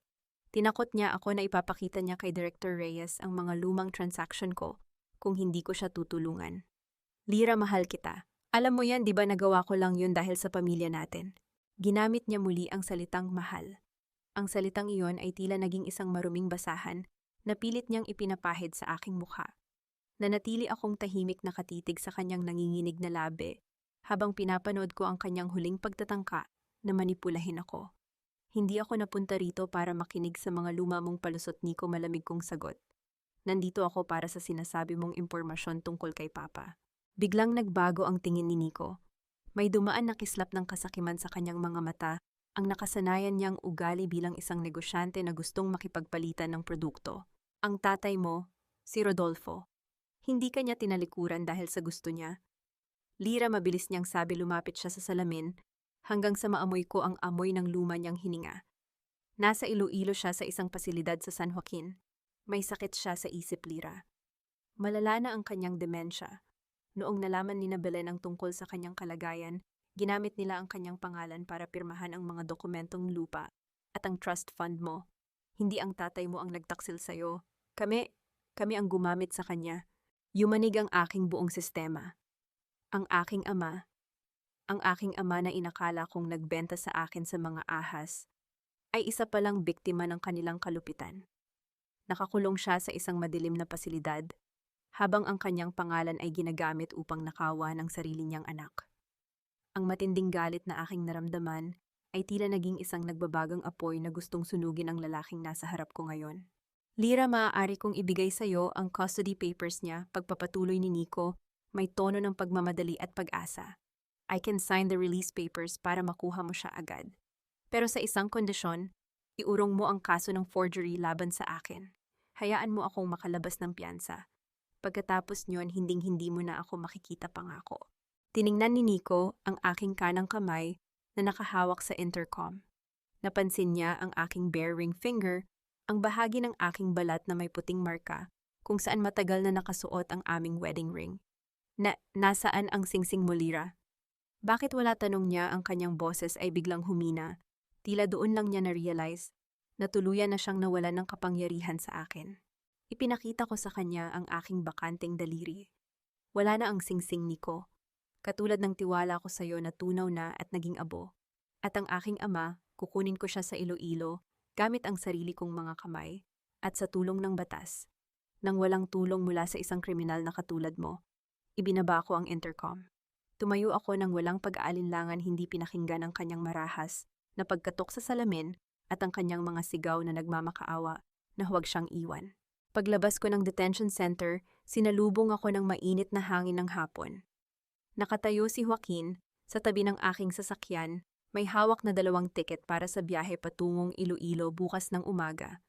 Speaker 1: Tinakot niya ako na ipapakita niya kay Director Reyes ang mga lumang transaction ko kung hindi ko siya tutulungan. Lira, mahal kita. Alam mo yan, di ba nagawa ko lang yun dahil sa pamilya natin? Ginamit niya muli ang salitang mahal. Ang salitang iyon ay tila naging isang maruming basahan na pilit niyang ipinapahid sa aking mukha. Nanatili akong tahimik na katitig sa kanyang nanginginig na labi habang pinapanood ko ang kanyang huling pagtatangka na manipulahin ako. Hindi ako napunta rito para makinig sa mga luma mong palusot, Nico, malamig kong sagot. Nandito ako para sa sinasabi mong impormasyon tungkol kay Papa. Biglang nagbago ang tingin ni Nico. May dumaan na kislap ng kasakiman sa kanyang mga mata, ang nakasanayan niyang ugali bilang isang negosyante na gustong makipagpalitan ng produkto. Ang tatay mo, si Rodolfo. Hindi kanya tinalikuran dahil sa gusto niya. Lira, mabilis niyang sabi, lumapit siya sa salamin hanggang sa maamoy ko ang amoy ng luma niyang hininga. Nasa Iloilo siya sa isang pasilidad sa San Joaquin. May sakit siya sa isip, Lira. Malala na ang kanyang demensya. Noong nalaman ni Belen ang tungkol sa kanyang kalagayan, ginamit nila ang kanyang pangalan para pirmahan ang mga dokumentong lupa at ang trust fund mo. Hindi ang tatay mo ang nagtaksil sa'yo. Kami ang gumamit sa kanya. Yumanig ang aking buong sistema. Ang aking ama na inakala kong nagbenta sa akin sa mga ahas, ay isa palang biktima ng kanilang kalupitan. Nakakulong siya sa isang madilim na pasilidad, habang ang kanyang pangalan ay ginagamit upang nakawa ng sarili niyang anak. Ang matinding galit na aking naramdaman ay tila naging isang nagbabagang apoy na gustong sunugin ang lalaking nasa harap ko ngayon. Lira, maaari kong ibigay sa'yo ang custody papers niya pagpapatuloy ni Nico, may tono ng pagmamadali at pag-asa. I can sign the release papers para makuha mo siya agad. Pero sa isang kondisyon, iurong mo ang kaso ng forgery laban sa akin. Hayaan mo akong makalabas ng piyansa. Pagkatapos niyon, hinding-hindi mo na ako makikita pangako. Tiningnan ni Nico ang aking kanang kamay na nakahawak sa intercom. Napansin niya ang aking bare ring finger, ang bahagi ng aking balat na may puting marka, kung saan matagal na nakasuot ang aming wedding ring. Nasaan ang singsing mo, Lira? Bakit wala, tanong niya, ang kanyang boses ay biglang humina. Tila doon lang niya na-realize na tuluyan na siyang nawalan ng kapangyarihan sa akin. Ipinakita ko sa kanya ang aking bakanteng daliri. Wala na ang singsing, Nico. Katulad ng tiwala ko sa iyo na tunaw na at naging abo. At ang aking ama, kukunin ko siya sa Iloilo gamit ang sarili kong mga kamay at sa tulong ng batas. Nang walang tulong mula sa isang kriminal na katulad mo, ibinaba ko ang intercom. Tumayo ako nang walang pag-aalinlangan, hindi pinakinggan ang kanyang marahas na pagkatok sa salamin at ang kanyang mga sigaw na nagmamakaawa na huwag siyang iwan. Paglabas ko ng detention center, sinalubong ako ng mainit na hangin ng hapon. Nakatayo si Joaquin sa tabi ng aking sasakyan, may hawak na 2 tiket para sa biyahe patungong Iloilo bukas ng umaga.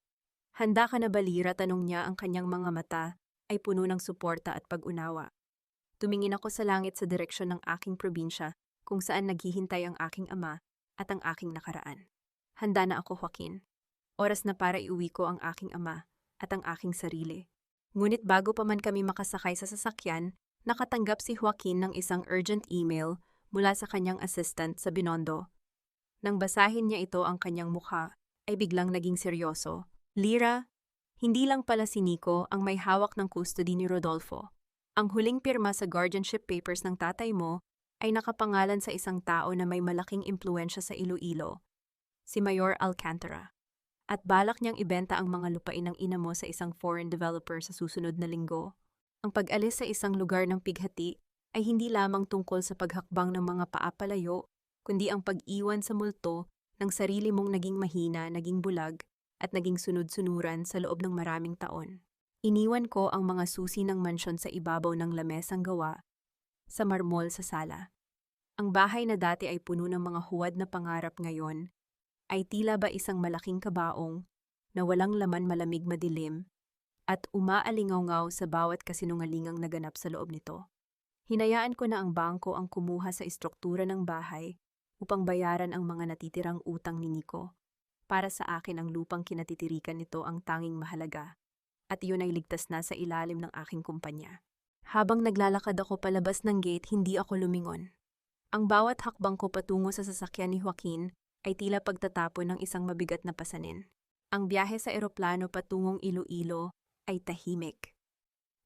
Speaker 1: Handa ka na ba, Lira? Tanong niya, ang kanyang mga mata ay puno ng suporta at pag-unawa. Tumingin ako sa langit sa direksyon ng aking probinsya kung saan naghihintay ang aking ama at ang aking nakaraan. Handa na ako, Joaquin. Oras na para iuwi ko ang aking ama at ang aking sarili. Ngunit bago pa man kami makasakay sa sasakyan, nakatanggap si Joaquin ng isang urgent email mula sa kanyang assistant sa Binondo. Nang basahin niya ito, ang kanyang mukha ay biglang naging seryoso. Lira, hindi lang pala si Nico ang may hawak ng custody ni Rodolfo. Ang huling pirma sa guardianship papers ng tatay mo ay nakapangalan sa isang tao na may malaking impluensya sa Iloilo, si Mayor Alcantara. At balak niyang ibenta ang mga lupain ng ina mo sa isang foreign developer sa susunod na linggo. Ang pag-alis sa isang lugar ng pighati ay hindi lamang tungkol sa paghakbang ng mga paapalayo, kundi ang pag-iwan sa multo ng sarili mong naging mahina, naging bulag, at naging sunod-sunuran sa loob ng maraming taon. Iniwan ko ang mga susi ng mansyon sa ibabaw ng lamesang gawa sa marmol sa sala. Ang bahay na dati ay puno ng mga huwad na pangarap ngayon ay tila ba isang malaking kabaong na walang laman, malamig, madilim, at umaalingaw-ngaw sa bawat kasinungalingang naganap sa loob nito. Hinayaan ko na ang bangko ang kumuha sa istruktura ng bahay upang bayaran ang mga natitirang utang ni Nico. Para sa akin, ang lupang kinatitirikan nito ang tanging mahalaga, at iyon ay ligtas na sa ilalim ng aking kumpanya. Habang naglalakad ako palabas ng gate, hindi ako lumingon. Ang bawat hakbang ko patungo sa sasakyan ni Joaquin ay tila pagtatapon ng isang mabigat na pasanin. Ang biyahe sa eroplano patungong Iloilo ay tahimik.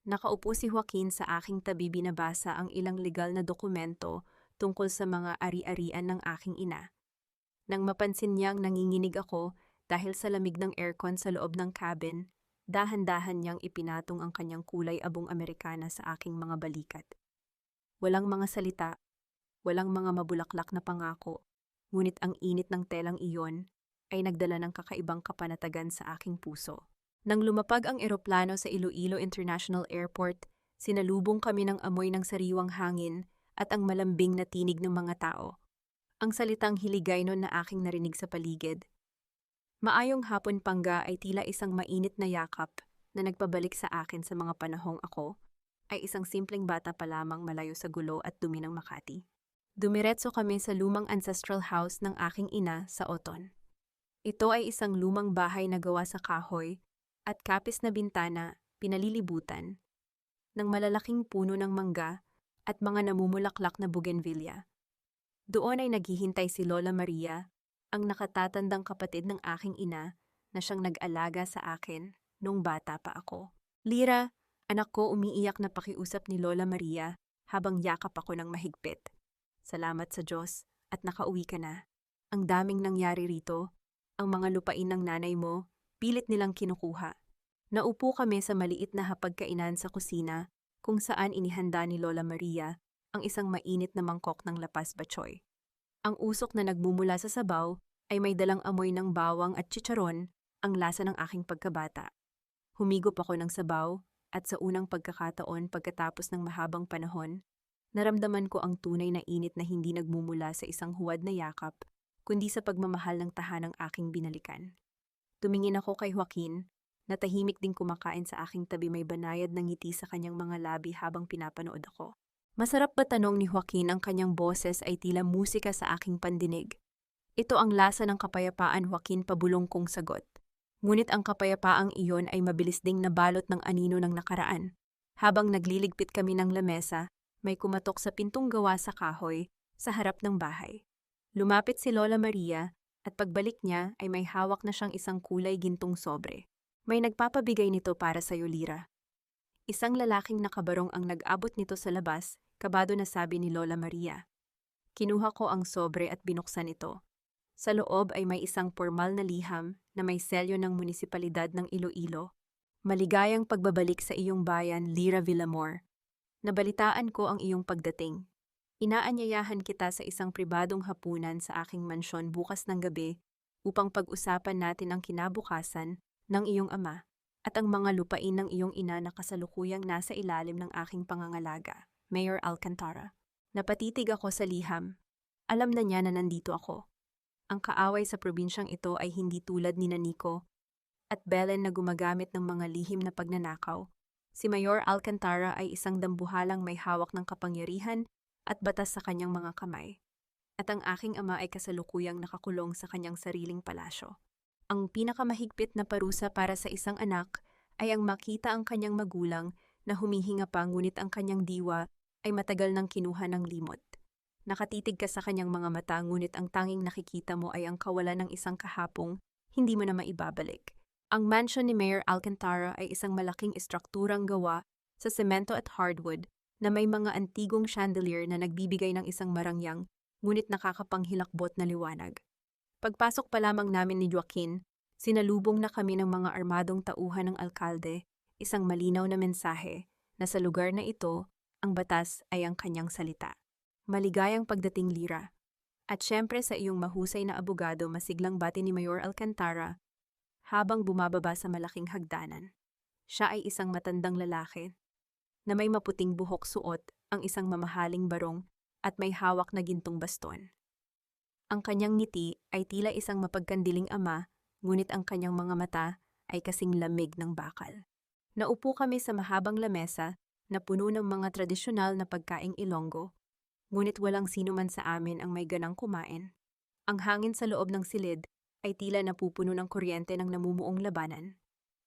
Speaker 1: Nakaupo si Joaquin sa aking tabi, binabasa ang ilang legal na dokumento tungkol sa mga ari-arian ng aking ina. Nang mapansin niyang nanginginig ako dahil sa lamig ng aircon sa loob ng cabin, dahan-dahan niyang ipinatong ang kanyang kulay abong Amerikana sa aking mga balikat. Walang mga salita, walang mga mabulaklak na pangako, ngunit ang init ng telang iyon ay nagdala ng kakaibang kapanatagan sa aking puso. Nang lumapag ang eroplano sa Iloilo International Airport, sinalubong kami ng amoy ng sariwang hangin at ang malambing na tinig ng mga tao. Ang salitang hiligay nun na aking narinig sa paligid. Maayong hapon, Pangga, ay tila isang mainit na yakap na nagpabalik sa akin sa mga panahong ako ay isang simpleng bata pa lamang, malayo sa gulo at dumi ng Makati. Dumiretso kami sa lumang ancestral house ng aking ina sa Oton. Ito ay isang lumang bahay na gawa sa kahoy at kapis na bintana, pinalilibutan ng malalaking puno ng mangga at mga namumulaklak na bougainvillea. Doon ay naghihintay si Lola Maria, ang nakatatandang kapatid ng aking ina na siyang nag-alaga sa akin nung bata pa ako. Lira, anak ko, umiiyak na pakiusap ni Lola Maria habang yakap ako ng mahigpit. Salamat sa Diyos at nakauwi ka na. Ang daming nangyari rito. Ang mga lupain ng nanay mo, pilit nilang kinukuha. Naupo kami sa maliit na hapagkainan sa kusina kung saan inihanda ni Lola Maria ang isang mainit na mangkok ng lapas batchoy. Ang usok na nagmumula sa sabaw ay may dalang amoy ng bawang at chicharon, ang lasa ng aking pagkabata. Humigop ako ng sabaw at sa unang pagkakataon pagkatapos ng mahabang panahon, naramdaman ko ang tunay na init na hindi nagmumula sa isang huwad na yakap, kundi sa pagmamahal ng tahanang aking binalikan. Tumingin ako kay Joaquin, na tahimik ding kumakain sa aking tabi, may banayad na ngiti sa kanyang mga labi habang pinapanood ako. Masarap ba, tanong ni Joaquin, ang kanyang boses ay tila musika sa aking pandinig. Ito ang lasa ng kapayapaan, Joaquin, pabulong kong sagot. Ngunit ang kapayapaang iyon ay mabilis ding nabalot ng anino ng nakaraan. Habang nagliligpit kami ng lamesa, may kumatok sa pintong gawa sa kahoy sa harap ng bahay. Lumapit si Lola Maria at pagbalik niya ay may hawak na siyang isang kulay gintong sobre. May nagpapabigay nito para sa'yo, Lira. Isang lalaking nakabarong ang nag-abot nito sa labas, kabado na sabi ni Lola Maria. Kinuha ko ang sobre at binuksan ito. Sa loob ay may isang formal na liham na may selyo ng munisipalidad ng Iloilo. Maligayang pagbabalik sa iyong bayan, Lira Villamor. Nabalitaan ko ang iyong pagdating. Inaanyayahan kita sa isang pribadong hapunan sa aking mansyon bukas ng gabi upang pag-usapan natin ang kinabukasan ng iyong ama at ang mga lupain ng iyong ina na kasalukuyang nasa ilalim ng aking pangangalaga, Mayor Alcantara. Napatitig ako sa liham. Alam na niya na nandito ako. Ang kaaway sa probinsyang ito ay hindi tulad ni Nico at Belen na gumagamit ng mga lihim na pagnanakaw. Si Mayor Alcantara ay isang dambuhalang may hawak ng kapangyarihan at batas sa kanyang mga kamay. At ang aking ama ay kasalukuyang nakakulong sa kanyang sariling palasyo. Ang pinakamahigpit na parusa para sa isang anak ay ang makita ang kanyang magulang na humihinga pa, ngunit ang kanyang diwa ay matagal nang kinuha ng limot. Nakatitig ka sa kanyang mga mata, ngunit ang tanging nakikita mo ay ang kawalan ng isang kahapong hindi mo na maibabalik. Ang mansion ni Mayor Alcantara ay isang malaking estrukturang gawa sa semento at hardwood na may mga antigong chandelier na nagbibigay ng isang marangyang ngunit nakakapanghilakbot na liwanag. Pagpasok pa lamang namin ni Joaquin, sinalubong na kami ng mga armadong tauhan ng alkalde, isang malinaw na mensahe na sa lugar na ito, ang batas ay ang kanyang salita. Maligayang pagdating, Lira. At syempre sa iyong mahusay na abogado, masiglang bati ni Mayor Alcantara habang bumababa sa malaking hagdanan. Siya ay isang matandang lalaki na may maputing buhok, suot ang isang mamahaling barong at may hawak na gintong baston. Ang kanyang ngiti ay tila isang mapagkandiling ama, ngunit ang kanyang mga mata ay kasing lamig ng bakal. Naupo kami sa mahabang lamesa na puno ng mga tradisyonal na pagkaing Ilonggo, ngunit walang sino man sa amin ang may ganang kumain. Ang hangin sa loob ng silid ay tila napupuno ng kuryente ng namumuong labanan.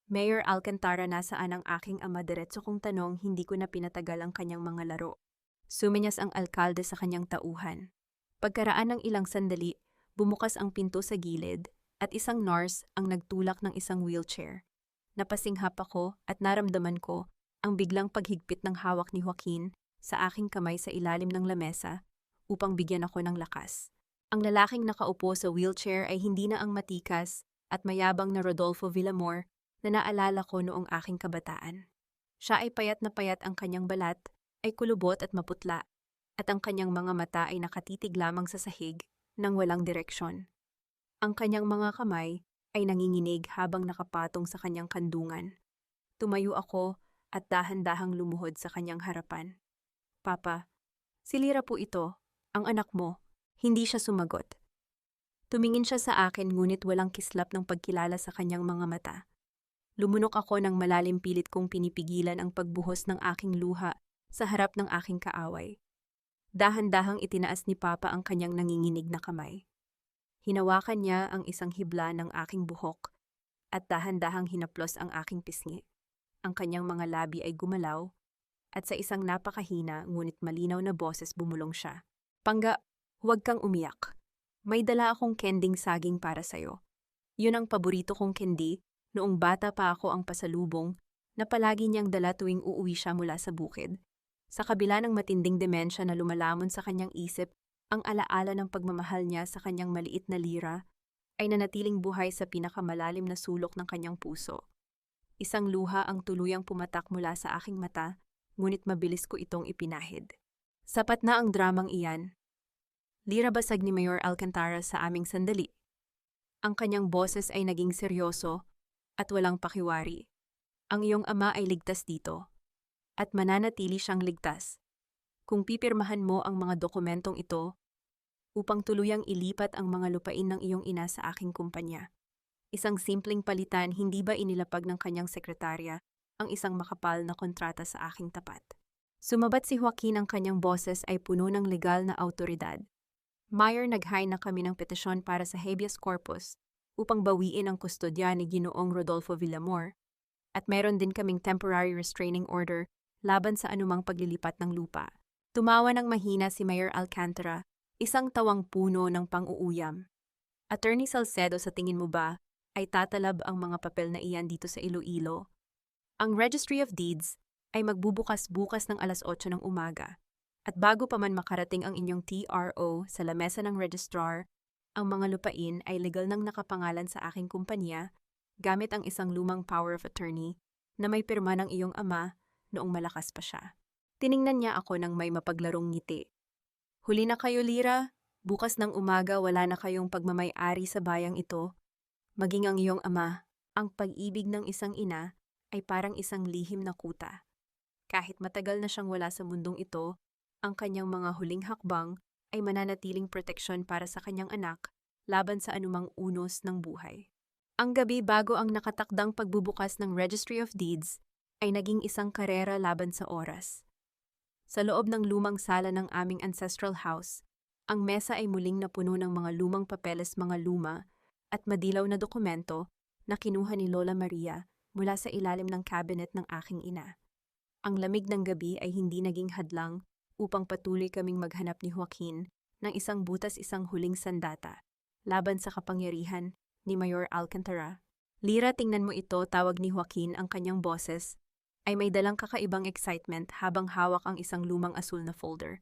Speaker 1: Mayor Alcantara, nasaan ang aking ama? Diretso kong tanong, hindi ko na pinatagal ang kanyang mga laro. Sumenyas ang alkalde sa kanyang tauhan. Pagkaraan ng ilang sandali, bumukas ang pinto sa gilid at isang nurse ang nagtulak ng isang wheelchair. Napasinghap ako at naramdaman ko ang biglang paghigpit ng hawak ni Joaquin sa aking kamay sa ilalim ng lamesa upang bigyan ako ng lakas. Ang lalaking nakaupo sa wheelchair ay hindi na ang matikas at mayabang na Rodolfo Villamor na naalala ko noong aking kabataan. Siya ay payat na payat, ang kanyang balat ay kulubot at maputla, at ang kanyang mga mata ay nakatitig lamang sa sahig nang walang direksyon. Ang kanyang mga kamay ay nanginginig habang nakapatong sa kanyang kandungan. Tumayo ako at dahan-dahang lumuhod sa kanyang harapan. Papa, si Lira po ito, ang anak mo. Hindi siya sumagot. Tumingin siya sa akin, ngunit walang kislap ng pagkilala sa kanyang mga mata. Lumunok ako ng malalim, pilit kong pinipigilan ang pagbuhos ng aking luha sa harap ng aking kaaway. Dahan-dahang itinaas ni Papa ang kanyang nanginginig na kamay. Hinawakan niya ang isang hibla ng aking buhok at dahan-dahang hinaplos ang aking pisngi. Ang kanyang mga labi ay gumalaw at sa isang napakahina ngunit malinaw na boses bumulong siya. Pangga, huwag kang umiyak. May dala akong kending saging para sa'yo. Yun ang paborito kong kendi. Noong bata pa ako ang pasalubong na palagi niyang dala tuwing uuwi siya mula sa bukid. Sa kabila ng matinding demensya na lumalamon sa kanyang isip, ang alaala ng pagmamahal niya sa kanyang maliit na Lira ay nanatiling buhay sa pinakamalalim na sulok ng kanyang puso. Isang luha ang tuluyang pumatak mula sa aking mata, ngunit mabilis ko itong ipinahid. Sapat na ang dramang iyan. Lira basag ni Mayor Alcantara sa aming sandali. Ang kanyang boses ay naging seryoso at walang pakiwari. Ang iyong ama ay ligtas dito at mananatili siyang ligtas kung pipirmahan mo ang mga dokumentong ito upang tuluyang ilipat ang mga lupain ng iyong ina sa aking kumpanya. Isang simpleng palitan, hindi ba inilapag ng kanyang sekretarya ang isang makapal na kontrata sa aking tapat? Sumabat si Joaquin, ang kanyang boses ay puno ng legal na autoridad. Mayor, nag-hire na kami ng petisyon para sa habeas corpus upang bawiin ang kustodya ni Ginoong Rodolfo Villamor at meron din kaming temporary restraining order laban sa anumang paglilipat ng lupa. Tumawa ng mahina si Mayor Alcantara, isang tawang puno ng pang-uuyam. Attorney Salcedo, sa tingin mo ba ay tatalab ang mga papel na iyan dito sa Iloilo? Ang Registry of Deeds ay magbubukas bukas ng alas 8 ng umaga. At bago pa man makarating ang inyong TRO sa lamesa ng registrar, ang mga lupain ay legal nang nakapangalan sa aking kumpanya gamit ang isang lumang power of attorney na may pirma ng iyong ama noong malakas pa siya. Tiningnan niya ako ng may mapaglarong ngiti. Huli na kayo, Lira. Bukas ng umaga wala na kayong pagmamay-ari sa bayang ito. Maging ang iyong ama, ang pag-ibig ng isang ina ay parang isang lihim na kuta. Kahit matagal na siyang wala sa mundong ito, ang kanyang mga huling hakbang ay mananatiling proteksyon para sa kanyang anak laban sa anumang unos ng buhay. Ang gabi bago ang nakatakdang pagbubukas ng Registry of Deeds ay naging isang karera laban sa oras. Sa loob ng lumang sala ng aming ancestral house, ang mesa ay muling napuno ng mga lumang papeles, mga luma at madilaw na dokumento na kinuha ni Lola Maria mula sa ilalim ng cabinet ng aking ina. Ang lamig ng gabi ay hindi naging hadlang upang patuloy kaming maghanap ni Joaquin ng isang butas, isang huling sandata laban sa kapangyarihan ni Mayor Alcantara. Lira, tingnan mo ito, tawag ni Joaquin, ang kanyang boses ay may dalang kakaibang excitement habang hawak ang isang lumang asul na folder.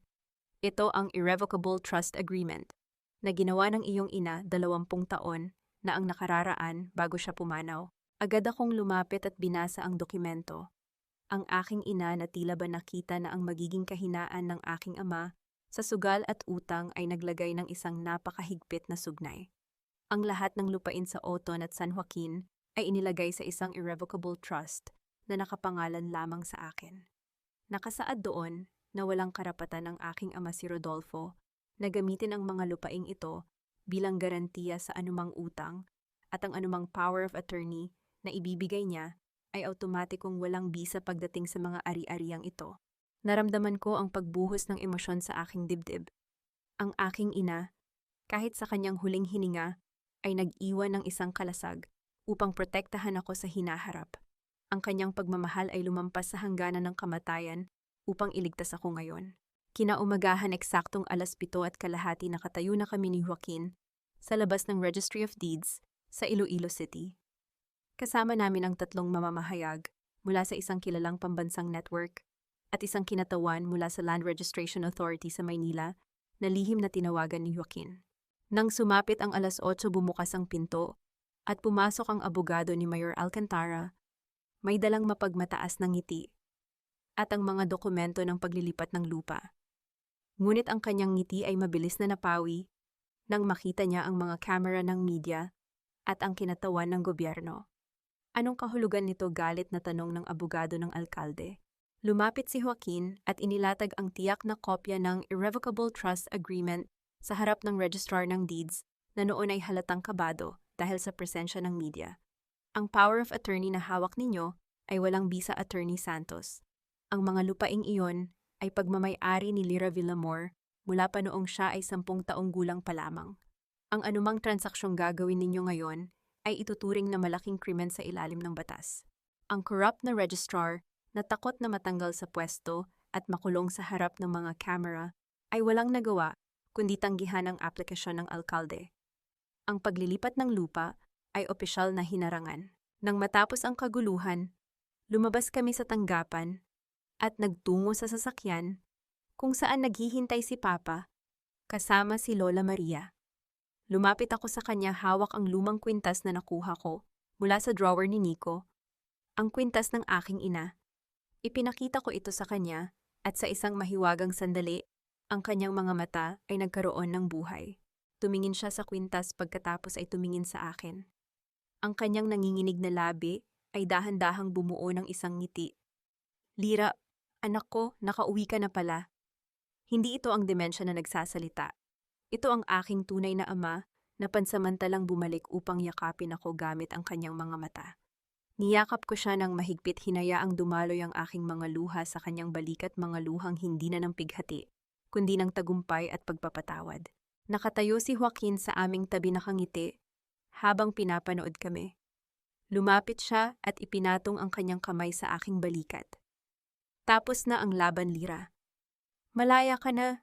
Speaker 1: Ito ang Irrevocable Trust Agreement na ginawa ng iyong ina 20 taon na ang nakararaan bago siya pumanaw. Agad akong lumapit at binasa ang dokumento. Ang aking ina na tila ba nakita na ang magiging kahinaan ng aking ama sa sugal at utang ay naglagay ng isang napakahigpit na sugnay. Ang lahat ng lupain sa Oton at San Joaquin ay inilagay sa isang irrevocable trust na nakapangalan lamang sa akin. Nakasaad doon na walang karapatan ng aking ama, si Rodolfo, na gamitin ang mga lupaing ito bilang garantiya sa anumang utang, at ang anumang power of attorney na ibibigay niya ay automatikong walang bisa pagdating sa mga ari-ariang ito. Naramdaman ko ang pagbuhos ng emosyon sa aking dibdib. Ang aking ina, kahit sa kanyang huling hininga, ay nag-iwan ng isang kalasag upang protektahan ako sa hinaharap. Ang kanyang pagmamahal ay lumampas sa hangganan ng kamatayan upang iligtas ako ngayon. Kinaumagahan, eksaktong 7:30 nakatayo na kami ni Joaquin sa labas ng Registry of Deeds sa Iloilo City. Kasama namin ang 3 mamamahayag mula sa isang kilalang pambansang network at isang kinatawan mula sa Land Registration Authority sa Maynila na lihim na tinawagan ni Joaquin. Nang sumapit ang alas 8, bumukas ang pinto at pumasok ang abogado ni Mayor Alcantara. May dalang mapagmataas ng ngiti at ang mga dokumento ng paglilipat ng lupa. Ngunit ang kanyang ngiti ay mabilis na napawi nang makita niya ang mga kamera ng media at ang kinatawan ng gobyerno. Anong kahulugan nito? Galit na tanong ng abogado ng alkalde. Lumapit si Joaquin at inilatag ang tiyak na kopya ng Irrevocable Trust Agreement sa harap ng Registrar ng Deeds na noon ay halatang kabado dahil sa presensya ng media. Ang power of attorney na hawak ninyo ay walang bisa, Attorney Santos. Ang mga lupaing iyon ay pagmamay-ari ni Lira Villamor mula pa noong siya ay 10 taong gulang pa lamang. Ang anumang transaksyong gagawin ninyo ngayon ay ituturing na malaking krimen sa ilalim ng batas. Ang corrupt na registrar na takot na matanggal sa pwesto at makulong sa harap ng mga kamera ay walang nagawa kundi tanggihan ang aplikasyon ng alkalde. Ang paglilipat ng lupa ay opisyal na hinarangan. Nang matapos ang kaguluhan, lumabas kami sa tanggapan at nagtungo sa sasakyan kung saan naghihintay si Papa kasama si Lola Maria. Lumapit ako sa kanya, hawak ang lumang kwintas na nakuha ko mula sa drawer ni Nico, ang kwintas ng aking ina. Ipinakita ko ito sa kanya at sa isang mahiwagang sandali Ang kanyang mga mata ay nagkaroon ng buhay. Tumingin siya sa kwintas pagkatapos ay tumingin sa akin. Ang kanyang nanginginig na labi ay dahan-dahang bumuo ng isang ngiti. Lira, anak ko, nakauwi ka na pala. Hindi ito ang demensya na nagsasalita. Ito ang aking tunay na ama na pansamantalang bumalik upang yakapin ako gamit ang kanyang mga mata. Niyakap ko siya ng mahigpit, hinayaang dumaloy ang aking mga luha sa kanyang balikat, mga luhang hindi na ng pighati, kundi ng tagumpay at pagpapatawad. Nakatayo si Joaquin sa aming tabi, nakangiti habang pinapanood kami. Lumapit siya at ipinatong ang kanyang kamay sa aking balikat. Tapos na ang laban, Lira. Malaya ka na.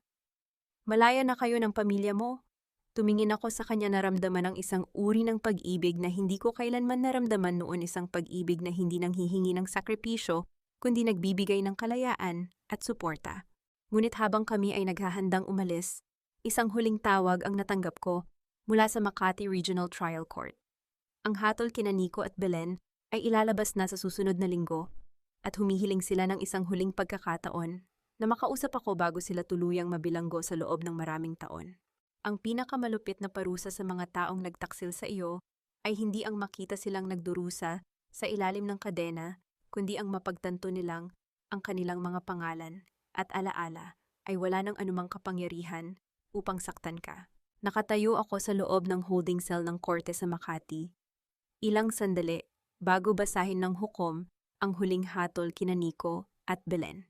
Speaker 1: Malaya na kayo ng pamilya mo. Tumingin ako sa kanya, naramdaman ang isang uri ng pag-ibig na hindi ko kailanman naramdaman noon, isang pag-ibig na hindi nanghihingi ng sakripisyo, kundi nagbibigay ng kalayaan at suporta. Ngunit habang kami ay naghahandang umalis, isang huling tawag ang natanggap ko mula sa Makati Regional Trial Court. Ang hatol kina Nico at Belen ay ilalabas na sa susunod na linggo at humihiling sila ng isang huling pagkakataon na makausap ako bago sila tuluyang mabilanggo sa loob ng maraming taon. Ang pinakamalupit na parusa sa mga taong nagtaksil sa iyo ay hindi ang makita silang nagdurusa sa ilalim ng kadena, kundi ang mapagtanto nilang ang kanilang mga pangalan at alaala ay wala ng anumang kapangyarihan upang saktan ka. Nakatayo ako sa loob ng holding cell ng korte sa Makati. Ilang sandali bago basahin ng hukom ang huling hatol kina Nico at Belen.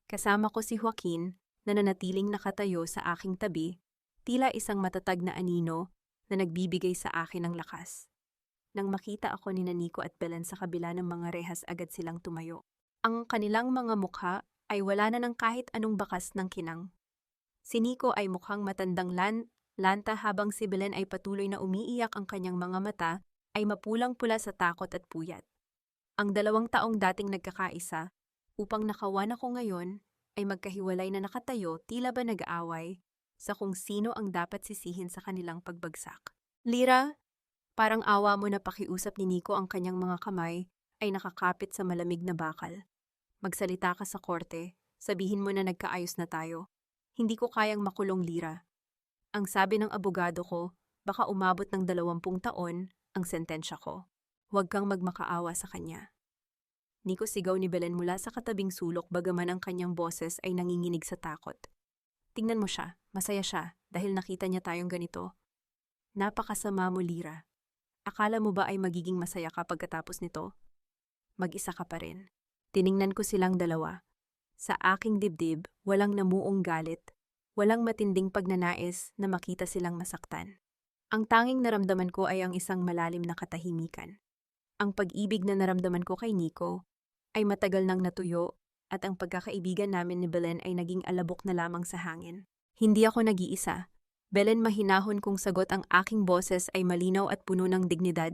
Speaker 1: Kasama ko si Joaquin na nanatiling nakatayo sa aking tabi, tila isang matatag na anino na nagbibigay sa akin ng lakas. Nang makita ako ni Nico at Belen sa kabila ng mga rehas, agad silang tumayo. Ang kanilang mga mukha ay wala na ng kahit anong bakas ng kinang. Si Nico ay mukhang matandang lanta habang si Belen ay patuloy na umiiyak, ang kanyang mga mata ay mapulang-pula sa takot at puyat. Ang 2 taong dating nagkakaisa, upang nakawan ako ngayon, ay magkahiwalay na nakatayo, tila ba nag-aaway sa kung sino ang dapat sisihin sa kanilang pagbagsak. Lira, parang awa mo na, pakiusap ni Nico, ang kanyang mga kamay ay nakakapit sa malamig na bakal. Magsalita ka sa korte, sabihin mo na nagkaayos na tayo. Hindi ko kayang makulong, Lira. Ang sabi ng abogado ko, baka umabot ng 20 taon ang sentensya ko. Huwag kang magmakaawa sa kanya. Nico, sigaw ni Belen mula sa katabing sulok, bagaman ang kanyang boses ay nanginginig sa takot. Tingnan mo siya, masaya siya dahil nakita niya tayong ganito. Napakasama mo, Lira. Akala mo ba ay magiging masaya ka pagkatapos nito? Mag-isa ka pa rin. Tiningnan ko silang dalawa. Sa aking dibdib, walang namuong galit, walang matinding pagnanais na makita silang masaktan. Ang tanging naramdaman ko ay ang isang malalim na katahimikan. Ang pag-ibig na naramdaman ko kay Nico ay matagal nang natuyo, at ang pagkakaibigan namin ni Belen ay naging alabok na lamang sa hangin. Hindi ako nag-iisa. Belen, mahinahon kong sagot, ang aking boses ay malinaw at puno ng dignidad.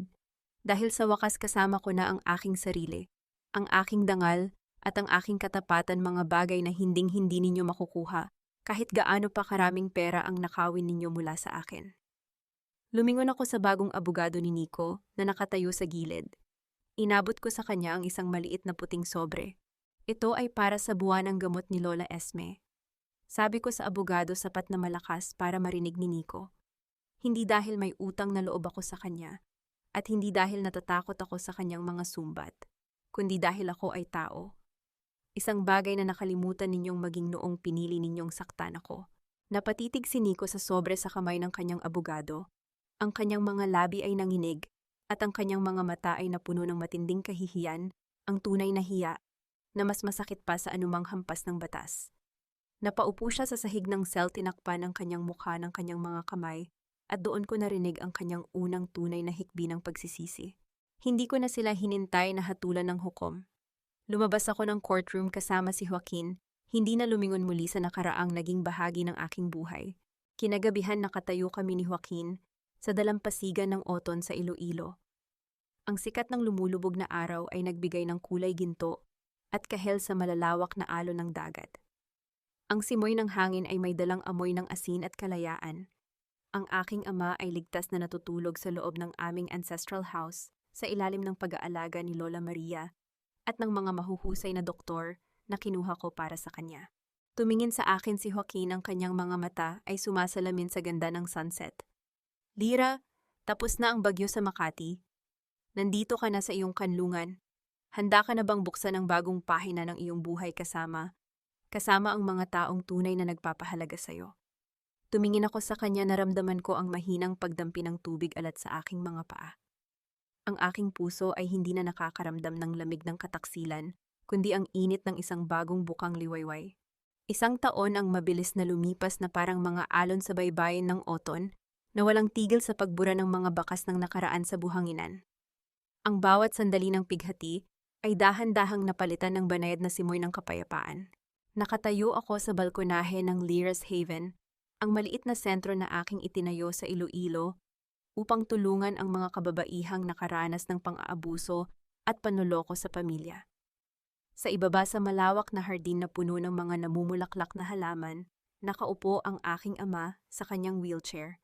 Speaker 1: Dahil sa wakas kasama ko na ang aking sarili, ang aking dangal at ang aking katapatan, mga bagay na hinding-hindi ninyo makukuha kahit gaano pa karaming pera ang nakawin ninyo mula sa akin. Lumingon ako sa bagong abogado ni Nico na nakatayo sa gilid. Inabot ko sa kanya ang isang maliit na puting sobre. Ito ay para sa buwanang gamot ni Lola Esme. Sabi ko sa abogado, sapat na malakas para marinig ni Nico. Hindi dahil may utang na loob ako sa kanya, at hindi dahil natatakot ako sa kanyang mga sumbat, kundi dahil ako ay tao. Isang bagay na nakalimutan ninyong maging noong pinili ninyong saktan ako. Napatitig si Nico sa sobre sa kamay ng kanyang abogado. Ang kanyang mga labi ay nanginig, at ang kanyang mga mata ay napuno ng matinding kahihiyan, ang tunay na hiya, na mas masakit pa sa anumang hampas ng batas. Napaupo siya sa sahig ng sel, tinakpan ang kanyang mukha ng kanyang mga kamay, at doon ko narinig ang kanyang unang tunay na hikbi ng pagsisisi. Hindi ko na sila hinintay na hatulan ng hukom. Lumabas ako ng courtroom kasama si Joaquin, hindi na lumingon muli sa nakaraang naging bahagi ng aking buhay. Kinagabihan nakatayo kami ni Joaquin sa dalampasigan ng Oton sa Iloilo. Ang sikat ng lumulubog na araw ay nagbigay ng kulay ginto at kahel sa malalawak na alon ng dagat. Ang simoy ng hangin ay may dalang amoy ng asin at kalayaan. Ang aking ama ay ligtas na natutulog sa loob ng aming ancestral house sa ilalim ng pag-aalaga ni Lola Maria at ng mga mahuhusay na doktor na kinuha ko para sa kanya. Tumingin sa akin si Joaquin, ang kanyang mga mata ay sumasalamin sa ganda ng sunset. Lyra, tapos na ang bagyo sa Makati. Nandito ka na sa iyong kanlungan. Handa ka na bang buksan ang bagong pahina ng iyong buhay kasama ang mga taong tunay na nagpapahalaga sa iyo? Tumingin ako sa kanya, naramdaman ko ang mahinang pagdampi ng tubig alat sa aking mga paa. Ang aking puso ay hindi na nakakaramdam ng lamig ng kataksilan, kundi ang init ng isang bagong bukang liwayway. Isang taon ang mabilis na lumipas na parang mga alon sa baybayin ng oton, na walang tigil sa pagbura ng mga bakas ng nakaraan sa buhanginan. Ang bawat sandali ng pighati ay dahan-dahang napalitan ng banayad na simoy ng kapayapaan. Nakatayo ako sa balkonahe ng Lyra's Haven, ang maliit na sentro na aking itinayo sa Iloilo upang tulungan ang mga kababaihang nakaranas ng pang-aabuso at panloloko sa pamilya. Sa ibaba sa malawak na hardin na puno ng mga namumulaklak na halaman, nakaupo ang aking ama sa kanyang wheelchair.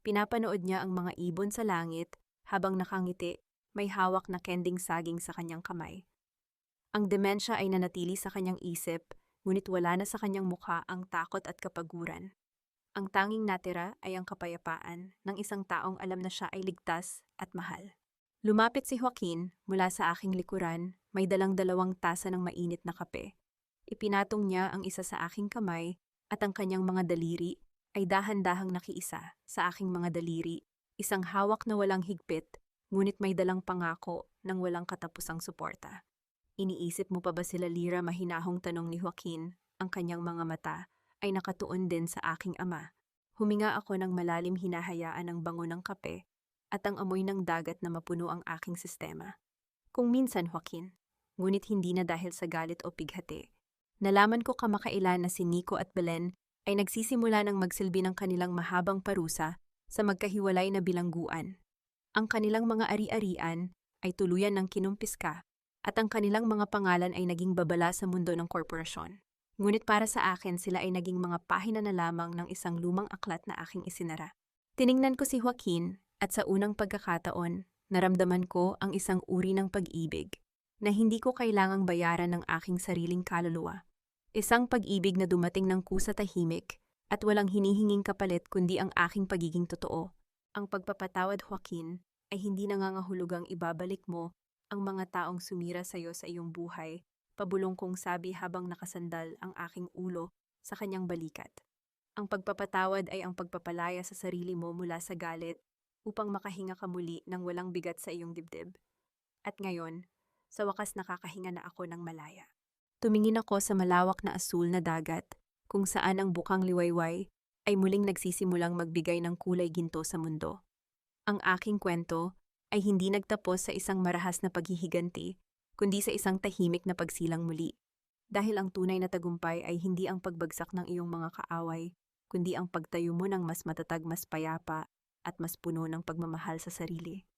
Speaker 1: Pinapanood niya ang mga ibon sa langit habang nakangiti, may hawak na kending saging sa kanyang kamay. Ang demensya ay nanatili sa kanyang isip, ngunit wala na sa kanyang mukha ang takot at kapaguran. Ang tanging natira ay ang kapayapaan ng isang taong alam na siya ay ligtas at mahal. Lumapit si Joaquin mula sa aking likuran, may dalang 2 tasa ng mainit na kape. Ipinatong niya ang isa sa aking kamay at ang kanyang mga daliri ay dahan-dahang nakiisa sa aking mga daliri, isang hawak na walang higpit, ngunit may dalang pangako ng walang katapusang suporta. Iniisip mo pa ba sila, Lyra? Mahinahong tanong ni Joaquin, ang kanyang mga mata ay nakatuon din sa aking ama. Huminga ako ng malalim, hinahayaan ang bango ng kape at ang amoy ng dagat na mapuno ang aking sistema. Kung minsan, Joaquin, ngunit hindi na dahil sa galit o pighati. Nalaman ko kamakailan na si Nico at Belen ay nagsisimula ng magsilbi ng kanilang mahabang parusa sa magkahiwalay na bilangguan. Ang kanilang mga ari-arian ay tuluyan ng kinumpiska at ang kanilang mga pangalan ay naging babala sa mundo ng korporasyon. Ngunit para sa akin, sila ay naging mga pahina na lamang ng isang lumang aklat na aking isinara. Tiningnan ko si Joaquin at sa unang pagkakataon, naramdaman ko ang isang uri ng pag-ibig na hindi ko kailangang bayaran ng aking sariling kaluluwa. Isang pag-ibig na dumating ng kusa tahimik at walang hinihinging kapalit kundi ang aking pagiging totoo. Ang pagpapatawad, Joaquin, ay hindi nangangahulugang ibabalik mo ang mga taong sumira sa iyo sa iyong buhay, pabulong kong sabi habang nakasandal ang aking ulo sa kanyang balikat. Ang pagpapatawad ay ang pagpapalaya sa sarili mo mula sa galit upang makahinga ka muli ng walang bigat sa iyong dibdib. At ngayon, sa wakas nakakahinga na ako ng malaya. Tumingin ako sa malawak na asul na dagat, kung saan ang bukang liwayway ay muling nagsisimulang magbigay ng kulay ginto sa mundo. Ang aking kwento ay hindi nagtapos sa isang marahas na paghihiganti, kundi sa isang tahimik na pagsilang muli. Dahil ang tunay na tagumpay ay hindi ang pagbagsak ng iyong mga kaaway, kundi ang pagtayo mo ng mas matatag, mas payapa, at mas puno ng pagmamahal sa sarili.